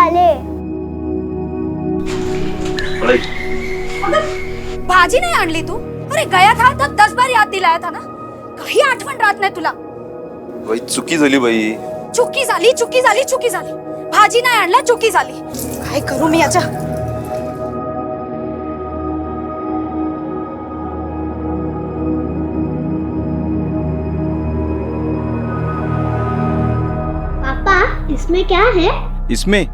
झाले. भाजी नहीं आणली तू? अरे गया था तर 10 बार याद दिलाया था ना. काही आठवण राहत नाही तुला. बाई चुकी झाली बाई. चुकी झाली. भाजी नाही आणला, चुकी झाली. काय करू मी याच्या? पापा इसमें क्या है? इसमें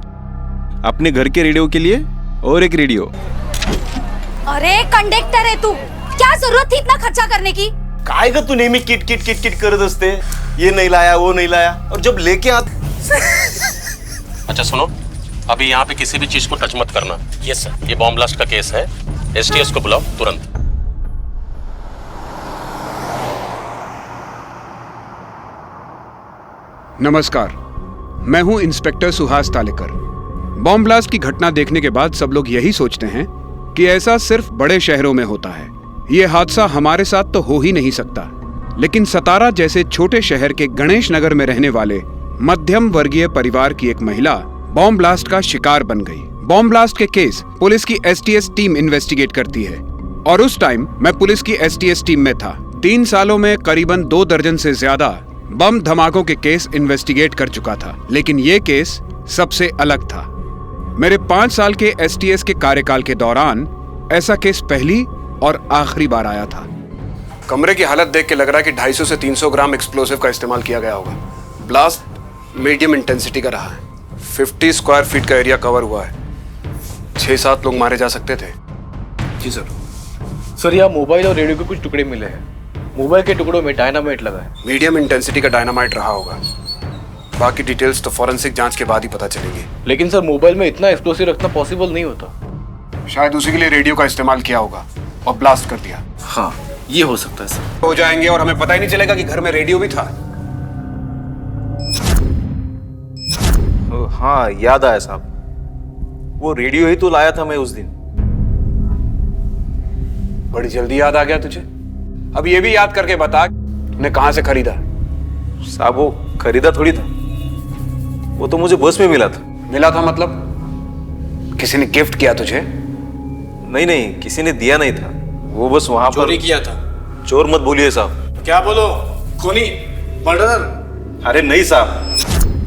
अपने घर के रेडियो के लिए और एक रेडियो. अरे कंडक्टर है तू, क्या जरूरत थी इतना खर्चा करने की? काय ग तू नेहमी किट किट किट किट करत असते. ये नहीं लाया वो नहीं लाया और जब लेके आ. अच्छा सुनो, अभी यहाँ पे किसी भी चीज को टच मत करना. यस सर, ये बॉम्ब ब्लास्ट का केस है. एसटीएस को बुलाओ तुरंत. नमस्कार, मैं हूं inspector Suhas Talekar. Bomb blast की घटना देखने के बाद सब लोग यही सोचते हैं कि ऐसा सिर्फ बड़े शहरों में होता है. ये हादसा हमारे साथ तो हो ही नहीं सकता, लेकिन सतारा जैसे छोटे शहर के गणेश नगर में रहने वाले मध्यम वर्गीय परिवार की एक महिला बॉम्ब ब्लास्ट का शिकार बन गई. बॉम्ब ब्लास्ट के केस पुलिस की एसटीएस टीम इन्वेस्टिगेट करती है और उस टाइम मैं पुलिस की एसटीएस टीम में था. 3 सालों में करीबन 2 दर्जन से ज्यादा बम धमाकों के केस इन्वेस्टिगेट कर चुका था, लेकिन ये केस सबसे अलग था. मेरे 5 साल के एसटीएस के कार्यकाल के दौरान ऐसा केस पहली और आखिरी बार आया था. कमरे की हालत देख के लग रहा है कि 250 से 300 ग्राम एक्सप्लोसिव का इस्तेमाल किया गया होगा. ब्लास्ट मीडियम इंटेंसिटी का रहा है. 50 स्क्वायर फीट का एरिया कवर हुआ है. 6-7 लोग मारे जा सकते थे. जी सर. सर यहाँ मोबाइल और रेडियो के कुछ टुकड़े मिले हैं. मोबाइल के टुकड़ों में डायनामाइट लगा है. मीडियम इंटेंसिटी का डायनामाइट रहा होगा. बाकी डिटेल्स तो फॉरेंसिक जांच के बाद ही पता चलेगी. लेकिन सर मोबाइल में इतना एक्सप्लोसिव रखना पॉसिबल नहीं होता. शायद उसी के लिए रेडियो का इस्तेमाल किया होगा और ब्लास्ट कर दिया. हाँ ये हो सकता है सर. हो जाएंगे और हमें पता ही नहीं चलेगा कि घर में रेडियो भी था. हाँ याद आया साहब, वो रेडियो ही तो लाया था मैं उस दिन. बड़ी जल्दी याद आ गया तुझे. अब ये भी याद करके बता तूने कहां से खरीदा. साहब वो खरीदा थोड़ी था, वो तो मुझे बस में मिला था. मिला था मतलब किसी ने गिफ्ट किया तुझे? नहीं, किसी ने दिया नहीं था. वो बस वहां पर चोरी किया था. चोर मत बोलिए साहब. क्या बोलो? खूनी, मर्डरर? अरे नहीं साहब,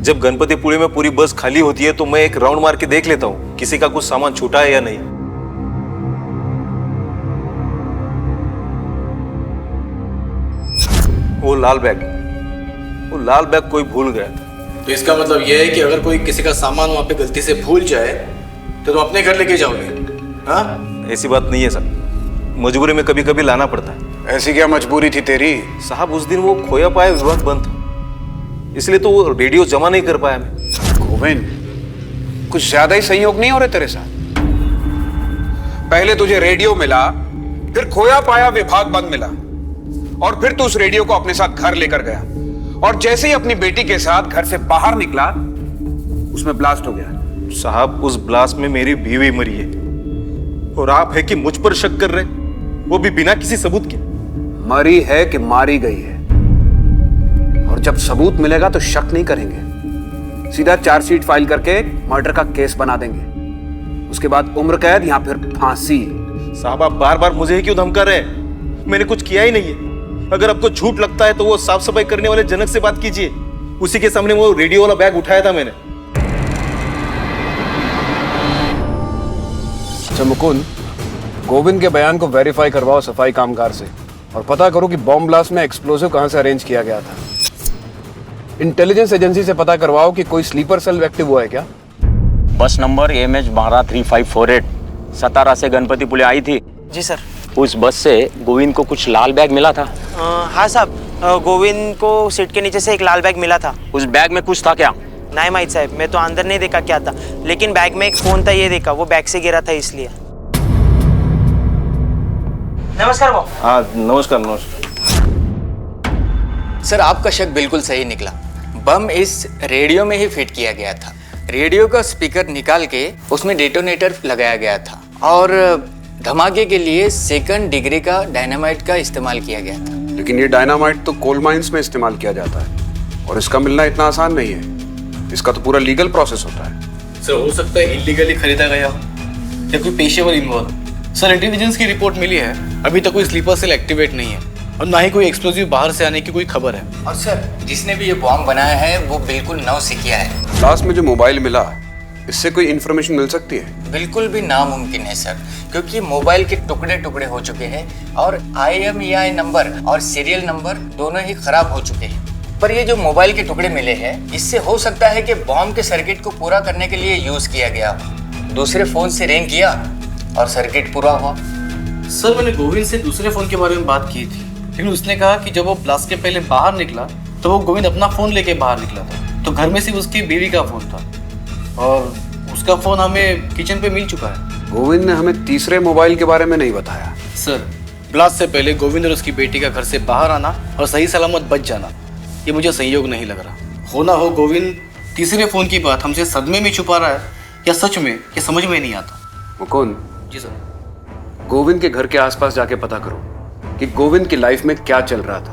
जब गणपतिपुरी में पूरी बस खाली होती है तो मैं एक राउंड मार के देख लेता हूँ किसी का कुछ सामान छूटा है या नहीं. वो लाल बैग कोई भूल गया था. तो इसका मतलब यह है कि अगर कोई किसी का सामान वहां पे गलती से भूल जाए तो तुम अपने घर लेके जाओगे? हाँ ऐसी बात नहीं है साहब, मजबूरी में कभी कभी लाना पड़ता है. ऐसी क्या मजबूरी थी तेरी? साहब उस दिन वो खोया पाया विभाग बंद था, इसलिए तो वो रेडियो जमा नहीं कर पाया मैं. गोविंद, कुछ ज्यादा ही संयोग नहीं हो रहे तेरे साथ? पहले तुझे रेडियो मिला, फिर खोया पाया विभाग बंद मिला, और फिर तू उस रेडियो को अपने साथ घर लेकर गया, और जैसे ही अपनी बेटी के साथ घर से बाहर निकला उसमें ब्लास्ट हो गया. साहब उस ब्लास्ट में मेरी बीवी मरी है और आप है कि मुझ पर शक कर रहे, वो भी बिना किसी सबूत के. मरी है कि मारी गई है, और जब सबूत मिलेगा तो शक नहीं करेंगे, सीधा चार्जशीट फाइल करके मर्डर का केस बना देंगे. उसके बाद उम्र कैद या फिर फांसी. साहब आप बार बार मुझे ही क्यों धमका रहे हैं? मैंने कुछ किया ही नहीं है. अगर आपको झूठ लगता है तो वो साफ सफाई करने वाले जनक से बात कीजिए, उसी के सामने वो रेडियो वाला बैग उठाया था मैंने. मुकुंद, गोविंद के बयान को वेरीफाई करवाओ सफाई कामगार से और पता करो कि बॉम्ब ब्लास्ट में एक्सप्लोसिव कहां से अरेंज किया गया था. इंटेलिजेंस एजेंसी से पता करवाओ कि कोई स्लीपर सेल एक्टिव हुआ है क्या. बस नंबर MH123548 सतारा से गणपतिपुले आई थी. जी सर. उस बस से गोविंद को कुछ लाल बैग मिला था. हाँ साहब, गोविंद को सीट के नीचे से एक लाल बैग मिला था. उस बैग में कुछ था क्या? नहीं माहित साहब, मैं तो अंदर नहीं देखा क्या था, लेकिन बैग में एक फोन था, ये देखा. वो बैग से गिरा था इसलिए. नमस्कार वो. हाँ नमस्कार. सर आपका शक बिल्कुल सही निकला. बम इस रेडियो में ही फिट किया गया था. रेडियो का स्पीकर निकाल के उसमें डेटोनेटर लगाया गया था और धमाके के लिए 2nd डिग्री का डायनामाइट का इस्तेमाल किया गया था. लेकिन ये डायनामाइट तो कोल माइंस में इस्तेमाल किया जाता है और इसका मिलना इतना आसान नहीं है. इसका तो पूरा लीगल प्रोसेस होता है. सर हो सकता है इलीगली खरीदा गया हो या कोई पेशेवर इन्वॉल्व। सर इंटेलिजेंस की रिपोर्ट मिली है, अभी तक कोई स्लीपर सेल एक्टिवेट नहीं है और ना ही कोई एक्सप्लोजिव बाहर से आने की कोई खबर है। और सर जिसने भी ये बॉम्ब बनाया है वो बिल्कुल नौसिखिया है। लास्ट में जो मोबाइल मिला, इससे कोई इन्फॉर्मेशन मिल सकती है? बिल्कुल भी नामुमकिन है सर, क्योंकि मोबाइल के टुकड़े टुकड़े हो चुके हैं और IMEI नंबर और सीरियल नंबर दोनों ही खराब हो चुके हैं। पर ये जो मोबाइल के टुकड़े मिले हैं, इससे हो सकता है कि बॉम्ब के सर्किट को पूरा करने के लिए यूज किया गया। दूसरे फोन से रिंग किया और सर्किट पूरा हुआ। सर मैंने गोविंद से दूसरे फोन के बारे में बात की थी, लेकिन उसने कहा कि जब वो ब्लास्ट के पहले बाहर निकला तो वो गोविंद अपना फोन लेके बाहर निकला था, तो घर में सिर्फ उसकी बीवी का फोन था और उसका फोन हमें किचन पे मिल चुका है। गोविंद ने हमें तीसरे मोबाइल के बारे में नहीं बताया। सर ब्लास्ट से पहले गोविंद और उसकी बेटी का घर से बाहर आना और सही सलामत बच जाना, ये मुझे संयोग नहीं लग रहा। हो ना हो गोविंद तीसरे फोन की बात हमसे सदमे में छुपा रहा है या सच में, ये समझ में नहीं आता। मुकुंद, जी सर। गोविंद के घर के आसपास जाके पता करो कि गोविंद की लाइफ में क्या चल रहा था।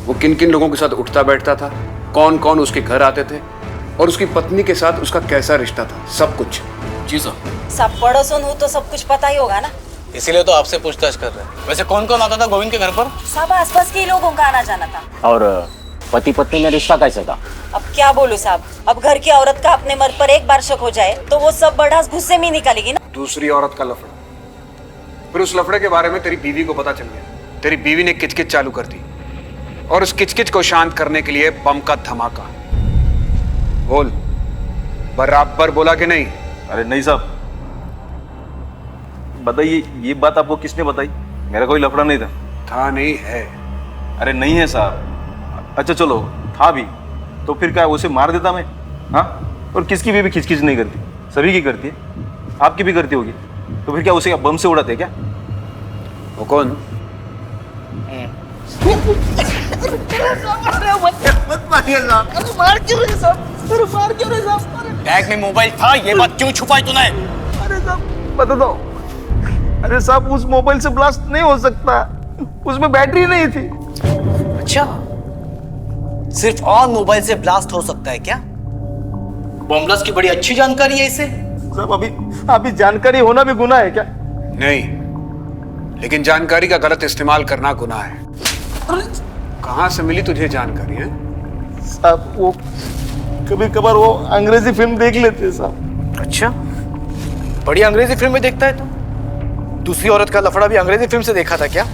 वो किन किन लोगों के साथ उठता बैठता था, कौन कौन उसके घर आते थे और उसकी पत्नी के साथ उसका कैसा रिश्ता था, सब कुछ। जी सर। सब पड़ोसन हो तो सब कुछ पता ही होगा ना, इसीलिए तो आपसे पूछताछ कर रहे हैं। वैसे कौन कौन आता था गोविंद के घर पर? सब आसपास के लोगों का आना जाना था। और पति पत्नी में रिश्ता कैसे था? अब क्या बोलूं साहब, अब घर की औरत का अपने मर्द पर एक बार शक हो जाए तो वो सब बढ़ास गुस्से में निकालेगी ना। दूसरी औरत का लफड़ा, फिर उस लफड़े के बारे में तेरी बीवी को पता चल गया। तेरी बीवी ने किचकिच चालू कर दी और उस किचकिच को शांत करने के लिए बम का धमाका। बोल, बराबर बोला कि नहीं? अरे नहीं साहब, बताइए ये बात आपको किसने बताई? मेरा कोई लफड़ा नहीं था। नहीं है। अरे नहीं है साहब। अच्छा चलो था भी तो फिर क्या उसे मार देता मैं? हाँ, और किसकी भी खिचखिच नहीं करती, सभी की करती है, आपकी भी करती होगी। तो फिर क्या उसे बम से उड़ाते क्या? वो कौन? बैग में मोबाइल था, ये बात क्यों छुपाई तूने? अरे साहब बता दो। अरे साहब उस मोबाइल से ब्लास्ट नहीं हो सकता, उसमें बैटरी नहीं थी। अच्छा, सिर्फ ऑन मोबाइल से ब्लास्ट हो सकता है क्या? बॉम्ब ब्लास्ट की बड़ी अच्छी जानकारी है इसे। साहब अभी जानकारी होना भी गुनाह है क्या? नहीं, लेकिन जानकारी का गलत इस्तेमाल करना गुनाह है। कहाँ से मिली तुझे जानकारी है? साहब वो कभी कभार वो अंग्रेजी फिल्म देख लेते हैं साहब। अच्छा, बड़ी अंग्रेजी फिल्में देखता है तो? दूसरी औरत का लफड़ा भी अंग्रेजी फिल्म से देखा था क्या?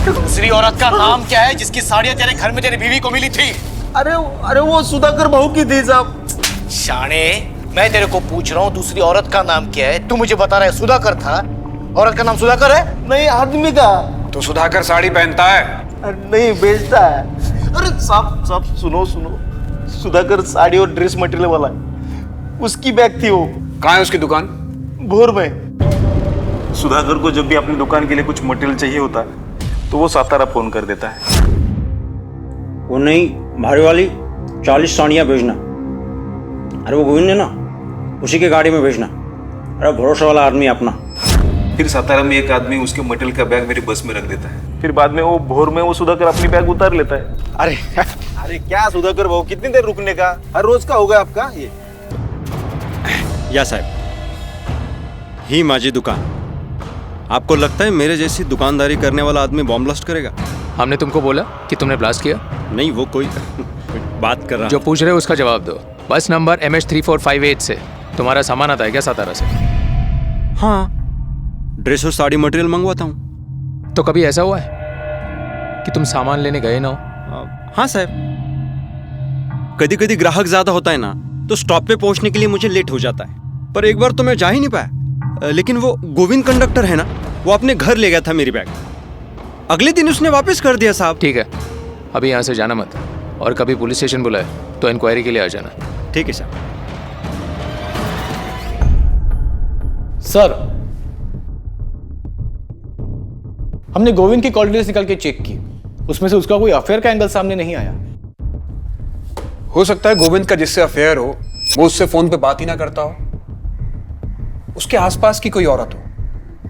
दूसरी औरत का नाम क्या है जिसकी साड़ियां तेरे घर में तेरी बीवी को मिली थी? अरे वो सुधाकर बहू की थी साहब। शाने, मैं तेरे को पूछ रहा हूँ दूसरी औरत का नाम क्या है, तू मुझे बता रहा है सुधाकर था। औरत का नाम सुधाकर है? नहीं, आदमी का। तो सुधाकर साड़ी पहनता है? नहीं, बेचता है। अरे साहब सुनो, सुधाकर साड़ी और ड्रेस मटेरियल वाला है, उसकी बैग थी वो। कहाँ है उसकी दुकान? भोर में। सुधाकर को जब भी अपनी दुकान के लिए कुछ मटेरियल चाहिए होता है तो वो सातारा फोन कर देता है। वो नहीं, भारी वाली 40 साड़ियाँ भेजना। अरे वो गोविंद है ना, उसी के गाड़ी में भेजना। अरे भरोसा वाला आदमी अपना। फिर सातारा में एक आदमी उसके मटेरियल का बैग मेरी बस में रख देता है। फिर बाद में वो भोर में वो सुधाकर अपनी बैग उतार लेता है। अरे क्या सुधाकर भाऊ, कितनी देर रुकने का? हर रोज का होगा आपका ये? या साहब, ही माझी दुकान। आपको लगता है मेरे जैसी दुकानदारी करने वाला आदमी बॉम्ब ब्लास्ट करेगा? हमने तुमको बोला कि तुमने ब्लास्ट किया? नहीं, वो कोई बात कर रहा। जो पूछ रहे हो उसका जवाब दो। बस नंबर MH3458 से तुम्हारा सामान आता है क्या सातारा से? हाँ, ड्रेस और साड़ी मटेरियल मंगवाता हूँ। तो कभी ऐसा हुआ है कि तुम सामान लेने गए ना हो? हाँ साहब, कभी कभी ग्राहक ज्यादा होता है ना तो स्टॉप पे पहुंचने के लिए मुझे लेट हो जाता है। पर एक बार तो मैं जा ही नहीं पाया, लेकिन वो गोविंद कंडक्टर है ना, वो अपने घर ले गया था मेरी बैग। अगले दिन उसने वापस कर दिया साहब। ठीक है, अभी यहाँ से जाना मत, और कभी पुलिस स्टेशन बुलाए तो इंक्वायरी के लिए आ जाना। ठीक है साहब। सर, हमने गोविंद की कॉल डिटेल्स निकाल के चेक की, उसमें से उसका कोई अफेयर का एंगल सामने नहीं आया। हो सकता है गोविंद का जिससे अफेयर हो वो उससे फोन पे बात ही ना करता हो, उसके आसपास की कोई औरत हो,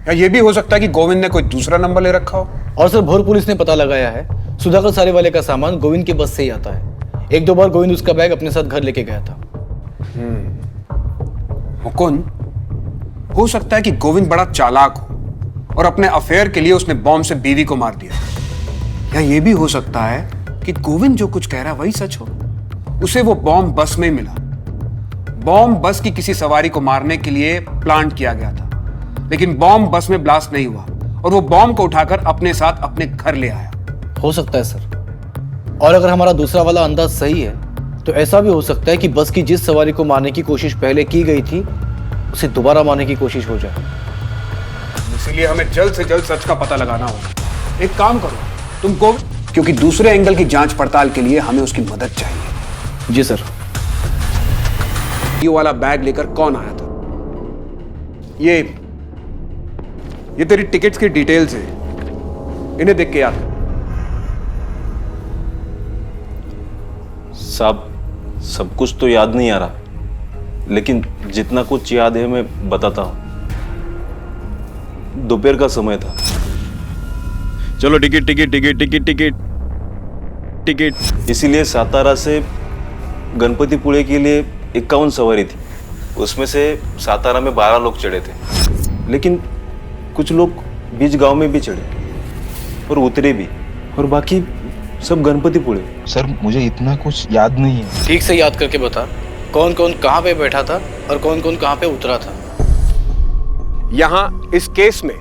या ये भी हो सकता है कि गोविंद ने कोई दूसरा नंबर ले रखा हो। और सर, भोर पुलिस ने पता लगाया है सुधाकर साड़ी वाले का सामान गोविंद के बस से ही आता है। एक दो बार गोविंद उसका बैग अपने साथ घर लेके गया था। मुकुंद, हो सकता है कि गोविंद बड़ा चालाक हो और अपने अफेयर के लिए उसने बॉम्ब से बीवी को मार दिया, या यह भी हो सकता है कि गोविंद जो कुछ कह रहा है वही सच हो। उसे वो बॉम्ब बस में मिला। बॉम्ब बस की किसी सवारी को मारने के लिए प्लांट किया गया था, लेकिन बॉम्ब बस में ब्लास्ट नहीं हुआ और वो बॉम्ब को उठाकर अपने साथ अपने घर ले आया। हो सकता है सर, और अगर हमारा दूसरा वाला अंदाज सही है तो ऐसा भी हो सकता है कि बस की जिस सवारी को मारने की कोशिश पहले की गई थी उसे दोबारा मारने की कोशिश हो जाए। इसीलिए हमें जल्द से जल्द सच का पता लगाना होगा। एक काम करो, तुम गोविंद, क्योंकि दूसरे एंगल की जांच पड़ताल के लिए हमें उसकी मदद चाहिए। जी सर। ये वाला बैग लेकर कौन आया था? ये तेरी टिकट्स की डिटेल्स है, इन्हें देख के याद। साहब, सब कुछ तो याद नहीं आ रहा, लेकिन जितना कुछ याद है मैं बताता हूं। दोपहर का समय था। चलो ticket ticket ticket ticket ticket ticket. इसीलिए सातारा से गणपतिपुळे के लिए 51 सवारी थी। उसमें से सातारा में 12 लोग चढ़े थे, लेकिन कुछ लोग बीच गांव में भी चढ़े और उतरे भी, और बाकी सब गणपतिपुळे। सर मुझे इतना कुछ याद नहीं है। ठीक से याद करके बता, कौन कौन कहाँ पे बैठा था और कौन कौन कहाँ पे उतरा था। यहां इस केस में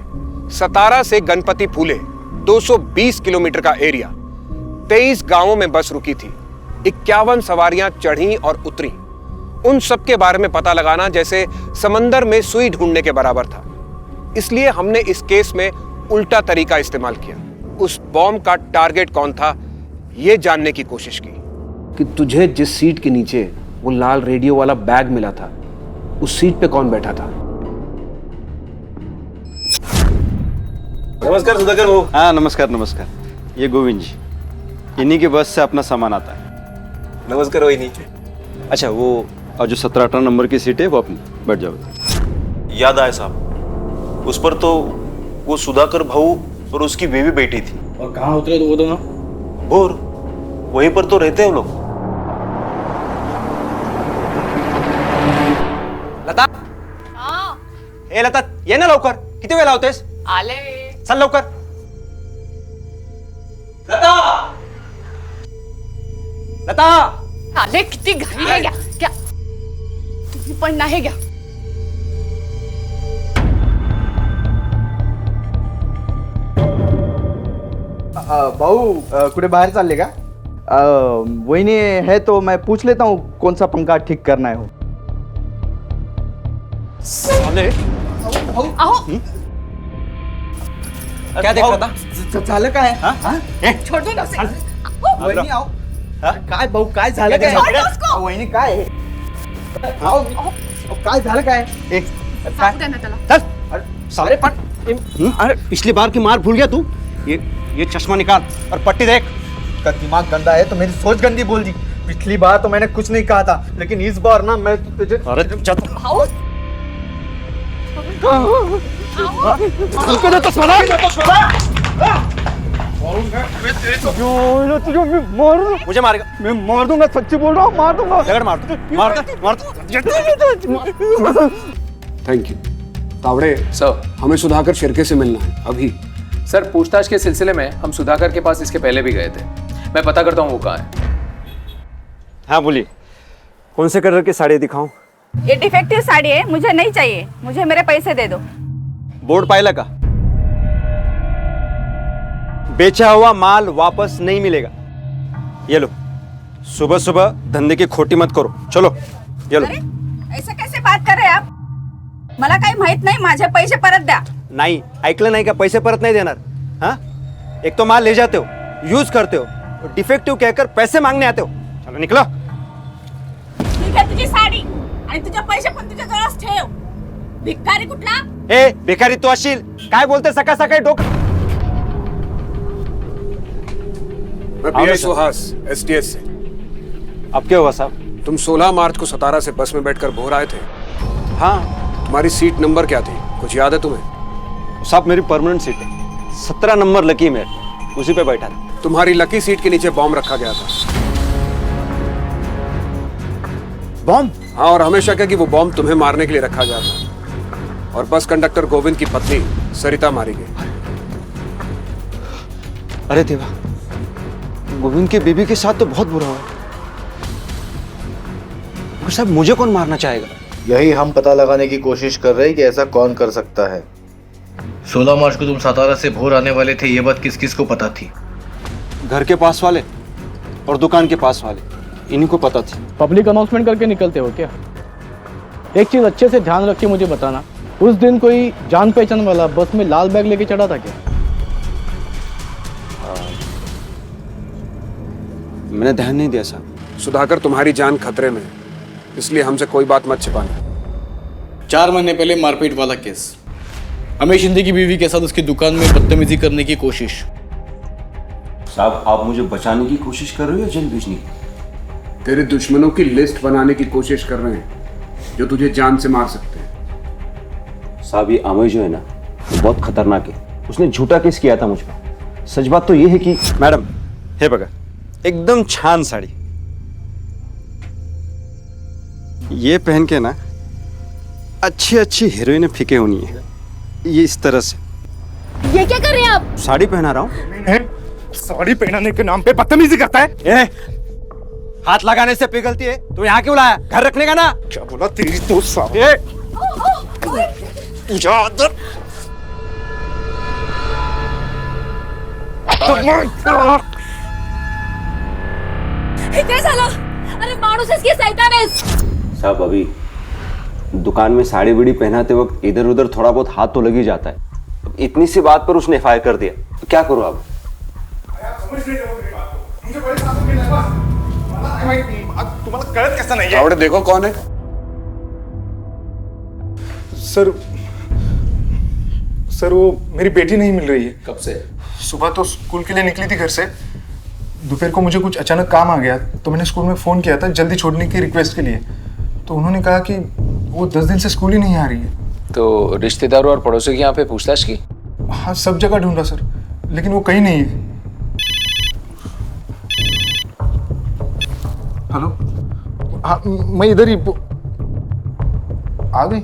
सतारा से गणपतिपुळे 220 किलोमीटर का एरिया, 23 गांवों में बस रुकी थी, 51 सवारियां चढ़ी और उतरी। उन सब के बारे में पता लगाना जैसे समंदर में सुई ढूंढने के बराबर था। इसलिए हमने इस केस में उल्टा तरीका इस्तेमाल किया। उस बॉम्ब का टारगेट कौन था यह जानने की कोशिश की कि तुझे जिस सीट के नीचे वो लाल रेडियो वाला बैग मिला था, उस सीट पे कौन बैठा था। नमस्कार सुधाकर बाबू। हाँ नमस्कार नमस्कार। ये गोविंद जी, इन्हीं के बस से अपना सामान आता है। नमस्कार वही। अच्छा, वो और जो 17-18 नंबर की सीट है वो अपनी बैठ जाओ। याद आया साहब, उस पर तो वो सुधाकर भाऊ और उसकी बीवी बैठी थी। और कहाँ उतरे तो वो दोनों? और वहीं पर तो रहते हैं वो लोग। लता, ए लता, ये ना लवकर, किती वेळ लावतेस? आले चल लवकर। लता, लता, आले किती घाई आहे क्या? तुम्ही पण नाही घ्या। भाऊ कुठे बाहेर चालले का? वहिनी है तो मैं पूछ लेता हूँ कौन सा पंखा ठीक करना है। साले, अहो क्या देख रहा था? झालं काय? छोड़ दो ना उसे। वहिनी आओ। काय भाऊ काय झालं काय? छोड़ दो उसको। वहिनी काय? आओ, काय झालं काय? एक सांगू दे ना त्याला। चल। अरे साले पण, अरे पिछली बार की मार भूल गया तू? ये चश्मा निकाल और पट्टी देख। का दिमाग गंदा है तो मेरी सोच गंदी बोल दी। पिछली बार तो मैंने कुछ नहीं कहा था, लेकिन इस बार ना मैं तुझे। अरे चल। आओ मुझे मारेगा? मैं मार दूंगा, सच्ची बोल रहा हूँ, मार दूंगा। लगड़ मार दो, मार दो, मार दो। Thank you Tawde. सर, हमें सुधाकर शिर्के से मिलना है अभी। सर पूछताछ के सिलसिले में हम सुधाकर के पास इसके पहले भी गए थे। मैं पता करता हूँ वो कहाँ है। हाँ बोलिए, कौन से कलर की साड़ी दिखाऊं? ये डिफेक्टिव साड़ी है, मुझे नहीं चाहिए। मुझे मेरे पैसे दे दो। बोर्ड पायला का? बेचा हुआ माल वापस नहीं मिलेगा। ये लो, सुबह सुबह धंधे की खोटी मत करो। चलो ये लो। अरे ऐसा कैसे बात कर रहे हैं आप? मला काही माहित नाही, माझे पैसे परत द्या। नहीं, ऐकलं नहीं का? पैसे परत नहीं देणार? हाँ, एक तो माल ले जाते हो, यूज करते हो, डिफेक्टिव कहकर पैसे मांगने आते हो। चलो निकलो। ठीक आहे तुझी साडी आणि तुझे पैसे पण तुझ्या जवळच ठेव। भिकारी कुठला? ए भिकारी तू अशील काय बोलते सकाळ सकाळी डोकं? मैं पीआई सुहास एसटीएस से। अब क्या हुआ साहब? तुम 16 मार्च को सतारा से बस में बैठकर भोर आए थे। हाँ। तुम्हारी सीट नंबर क्या थी, कुछ याद है तुम्हें? साहब मेरी परमानेंट सीट है, 17 नंबर लकी में, उसी पे बैठा था। तुम्हारी लकी सीट के नीचे बॉम्ब रखा गया था। बॉम्ब? हाँ, और हमें शक है कि वो बॉम्ब तुम्हें मारने के लिए रखा गया था और बस कंडक्टर गोविंद की पत्नी सरिता मारी गई। अरे देवा, गोविंद के बेबी के साथ तो बहुत बुरा हुआ। मगर साहब, मुझे कौन मारना चाहेगा? यही हम पता लगाने की कोशिश कर रहे हैं कि ऐसा कौन कर सकता है। 16 मार्च को तुम सातारा से भोर आने वाले थे, ये बात किस किस को पता थी? घर के पास वाले और दुकान के पास वाले, इन्हीं को पता थी। पब्लिक अनाउंसमेंट करके निकलते हो क्या? एक चीज अच्छे से ध्यान रख के मुझे बताना, उस दिन कोई जान पहचान वाला बस में लाल बैग लेके चढ़ा था क्या? मैंने ध्यान नहीं दिया साहब। सुधाकर, तुम्हारी जान खतरे में है, इसलिए हमसे कोई बात मत छिपाना। 4 महीने पहले मारपीट वाला केस, अमेश शिंदे की बीवी के साथ उसकी दुकान में बदतमीजी करने की कोशिश। साहब, आप मुझे बचाने की कोशिश कर रहे हो या जेल भेजने की? तेरे दुश्मनों की लिस्ट बनाने की कोशिश कर रहे हैं जो तुझे जान से मार सकते हैं। साहब, ये अमय जो है ना, वो बहुत खतरनाक है। उसने झूठा केस किया था मुझ पर। सच बात तो ये है कि मैडम, हे बघा, एकदम छान साड़ी ये पहन के ना अच्छी अच्छी हीरोइन फीके होनी है, ये इस तरह से। ये क्या कर रहे हैं आप? साड़ी पहना रहा हूँ। साड़ी पहनाने के नाम पे बदतमीजी करता है। हाथ लगाने से पिघलती है तो यहाँ क्यों लाया? घर रखने का ना। क्या बोला? तेरी तो इतने साला, अरे मानुस इसकी सैतान है। साहब, अभी दुकान में साड़ी बीड़ी पहनाते वक्त इधर उधर थोड़ा बहुत हाथ तो लग ही जाता है। इतनी सी बात पर उसने फायर कर दिया, तो क्या करूं अब? तुम्हाला कळत कैसा नहीं है? आवड़े देखो कौन है। सर वो मेरी बेटी नहीं मिल रही है। कब से? सुबह तो स्कूल के लिए निकली थी घर से, दोपहर को मुझे कुछ अचानक काम आ गया तो मैंने स्कूल में फ़ोन किया था जल्दी छोड़ने की रिक्वेस्ट के लिए, तो उन्होंने कहा कि वो 10 दिन से स्कूल ही नहीं आ रही है। तो रिश्तेदारों और पड़ोसियों के यहाँ पे पूछताछ की? हाँ, सब जगह ढूंढा सर, लेकिन वो कहीं नहीं है। हेलो, हाँ मैं इधर ही आ गई।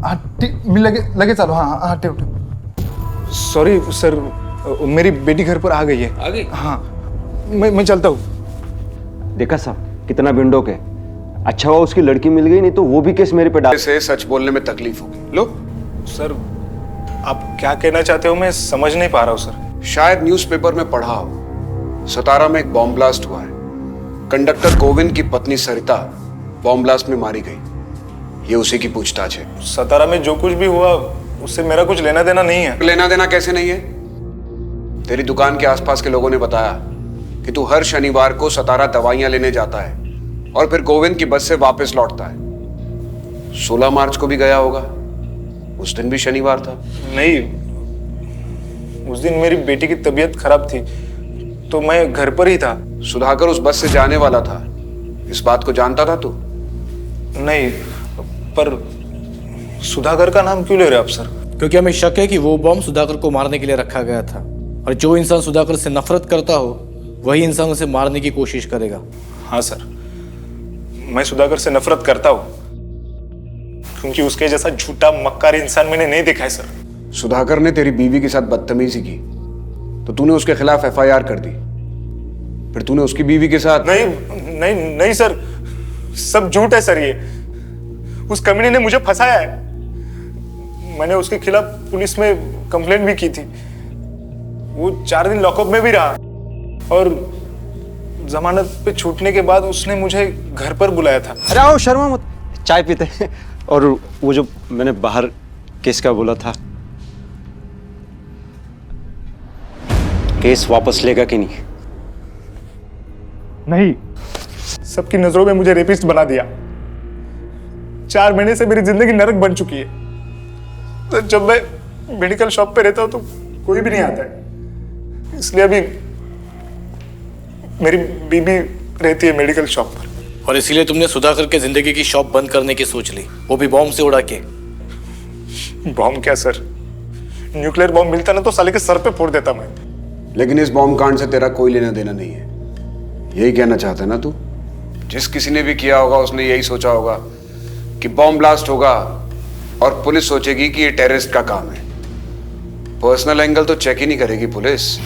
हाँ ठीक, मिल लगे चालो। हाँ हाँ टेव सॉरी सर, मेरी बेटी घर पर आ गई है। आ गई? हाँ, मैं चलता हूँ। देखा साहब, कितना बिंडोक है। अच्छा हुआ उसकी लड़की मिल गई, नहीं तो वो भी केस मेरे पे डाल। से सच बोलने में तकलीफ होगी। लो सर, आप क्या कहना चाहते हो मैं समझ नहीं पा रहा हूँ सर। शायद न्यूज़पेपर में पढ़ा हो, सतारा में एक बॉम्ब ब्लास्ट हुआ है। कंडक्टर गोविंद की पत्नी सरिता बॉम्ब ब्लास्ट में मारी गई। ये उसी की पूछताछ है। सतारा में जो कुछ भी हुआ उससे मेरा कुछ लेना देना नहीं है। लेना देना कैसे नहीं है? तेरी दुकान के आसपास के लोगों ने बताया कि तू हर शनिवार को सतारा दवाइयां लेने जाता है और फिर गोविंद की बस से वापस लौटता है। 16 मार्च को भी गया होगा, उस दिन भी शनिवार था। नहीं, उस दिन मेरी बेटी की तबीयत खराब थी तो मैं घर पर ही था। सुधाकर उस बस से जाने वाला था, इस बात को जानता था तू? नहीं, पर सुधाकर का नाम क्यों ले रहे आप सर? क्योंकि हमें शक है कि वो बॉम्ब सुधाकर को मारने के लिए रखा गया था, और जो इंसान सुधाकर से नफरत करता हो वही इंसान उसे मारने की कोशिश करेगा। हाँ सर, मैं सुधाकर से नफरत करता हूँ क्योंकि उसके जैसा झूठा मक्कार इंसान मैंने नहीं देखा है सर। सुधाकर ने तेरी बीवी के साथ बदतमीजी की तो तूने उसके खिलाफ FIR कर दी, फिर तूने उसकी बीवी के साथ। नहीं नहीं नहीं सर, सब झूठ है सर। ये उस कमीने ने मुझे फंसाया है। मैंने उसके खिलाफ पुलिस में कंप्लेंट भी की थी। वो 4 दिन लॉकअप में भी रहा और जमानत पे छूटने के बाद उसने मुझे घर पर बुलाया था। अरे आओ, शर्मा मत, चाय पीते हैं। और वो जो मैंने बाहर केस का बोला था, केस वापस लेगा कि नहीं? नहीं, सबकी नजरों में मुझे रेपिस्ट बना दिया। 4 महीने से मेरी जिंदगी नरक बन चुकी है। तो जब मैं मेडिकल शॉप पे रहता हूँ तो कोई भी नहीं आता है, इसलिए अभी मेरी बीबी रहती है मेडिकल शॉप पर। और इसीलिए तुमने सुधाकर के जिंदगी की शॉप बंद करने की सोच ली, वो भी बॉम्ब से उड़ा के। बॉम्ब क्या सर, न्यूक्लियर बॉम्ब मिलता ना तो साले के सर पे फोड़ देता मैं। लेकिन इस बॉम्ब कांड से तेरा कोई लेना देना नहीं है, यही कहना चाहता है ना तू? जिस किसी ने भी किया होगा उसने यही सोचा होगा कि बॉम्ब ब्लास्ट होगा और पुलिस सोचेगी कि ये टेररिस्ट का काम है। पर्सनल एंगल तो चेक ही नहीं करेगी पुलिस।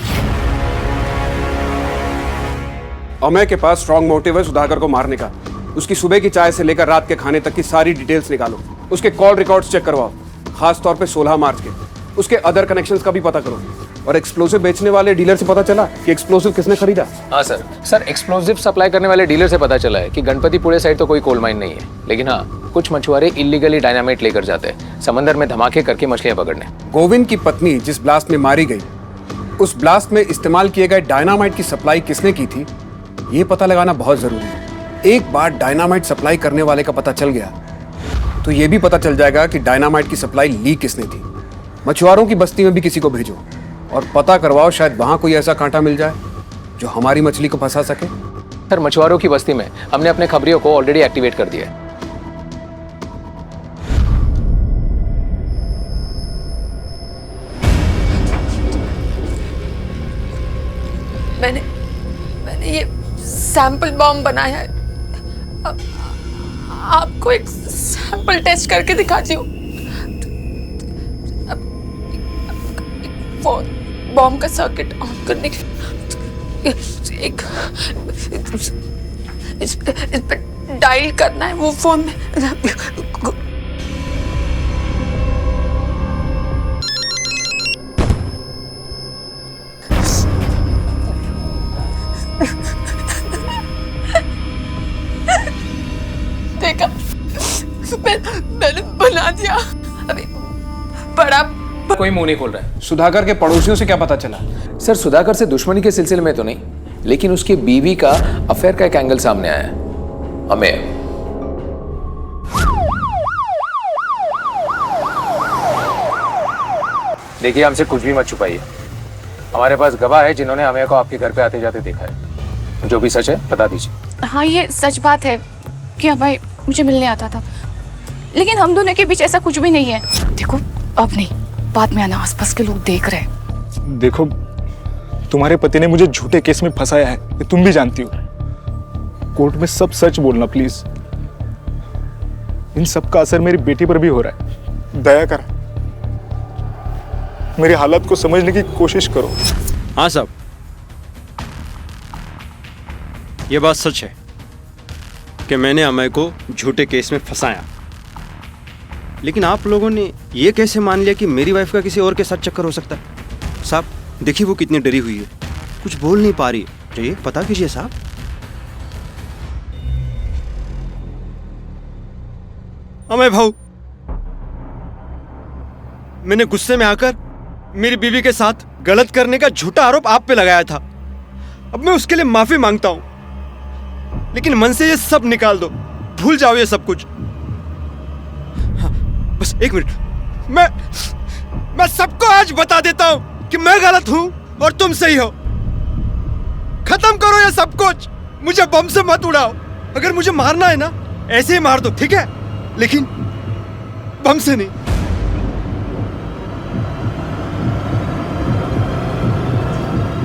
अमय के पास स्ट्रॉन्ग मोटिव है सुधाकर को मारने का। उसकी सुबह की चाय से लेकर रात के खाने तक की सारी डिटेल्स निकालो। उसके कॉल रिकॉर्ड्स चेक करवाओ, खास तौर पे 16 मार्च के। उसके अदर कनेक्शंस का भी पता करो। और एक्सप्लोसिव बेचने वाले डीलर से पता चला कि एक्सप्लोसिव किसने खरीदा? हाँ सर एक्सप्लोसिव सप्लाई करने वाले डीलर से पता चला है कि गणपतिपुरे साइड तो कोई कोल माइन नहीं है, लेकिन हाँ कुछ मछुआरे इलीगली डायनामाइट लेकर जाते हैं समंदर में धमाके करके मछलियां पकड़ने। गोविंद की पत्नी जिस ब्लास्ट में मारी गई, उस ब्लास्ट में इस्तेमाल किए गए डायनामाइट की सप्लाई किसने की थी, ये पता लगाना बहुत जरूरी है। एक बार डायनामाइट सप्लाई करने वाले का पता चल गया तो ये भी पता चल जाएगा कि डायनामाइट की सप्लाई लीक किसने थी। मछुआरों की बस्ती में भी किसी को भेजो और पता करवाओ, शायद वहां कोई ऐसा कांटा मिल जाए जो हमारी मछली को फंसा सके। सर मछुआरों की बस्ती में हमने अपने खबरियों को ऑलरेडी एक्टिवेट कर दिया है। मैंने ये सैंपल बॉम्ब बनाया है। आपको एक सैंपल टेस्ट करके दिखाती हूँ। बॉम्ब का सर्किट ऑन करने के एक इस पे डायल करना है वो फोन में। देखा, मैंने बना दिया। अभी बड़ा कोई मुंह नहीं खोल रहा है। सुधाकर के पड़ोसियों से क्या पता चला? सर सुधाकर से दुश्मनी के सिलसिले में तो नहीं, लेकिन उसकी बीवी का अफेयर का एक एंगल सामने आया है। हमें देखिए, हमसे कुछ भी मत छुपाइए। हमारे पास गवाह है जिन्होंने हमें को आपके घर पे आते जाते देखा है। जो भी सच है बता दीजिए। हाँ ये सच बात है कि अभय मुझे मिलने आता था, लेकिन हम दोनों के बीच ऐसा कुछ भी नहीं है। देखो अब नहीं, बाद में आना, आसपास के लोग देख रहे हैं। देखो, तुम्हारे पति ने मुझे झूठे केस में फंसाया है, ये तुम भी जानती हो। कोर्ट में सब सच बोलना प्लीज। इन सब का असर मेरी बेटी पर भी हो रहा है। दया कर, मेरी हालत को समझने की कोशिश करो। हाँ साहब, ये बात सच है कि मैंने अमय को झूठे केस में फंसाया, लेकिन आप लोगों ने ये कैसे मान लिया कि मेरी वाइफ का किसी और के साथ चक्कर हो सकता है? साहब देखिए वो कितनी डरी हुई है, कुछ बोल नहीं पा रही है। चाहिए पता कीजिए साहब। अमय भाऊ, मैंने गुस्से में आकर मेरी बीवी के साथ गलत करने का झूठा आरोप आप पे लगाया था। अब मैं उसके लिए माफी मांगता हूं, लेकिन मन से ये सब निकाल दो, भूल जाओ ये सब कुछ। हाँ, बस एक मिनट, मैं सबको आज बता देता हूं कि मैं गलत हूं और तुम सही हो। खत्म करो ये सब कुछ, मुझे बम से मत उड़ाओ। अगर मुझे मारना है ना, ऐसे ही मार दो, ठीक है, लेकिन बम से नहीं।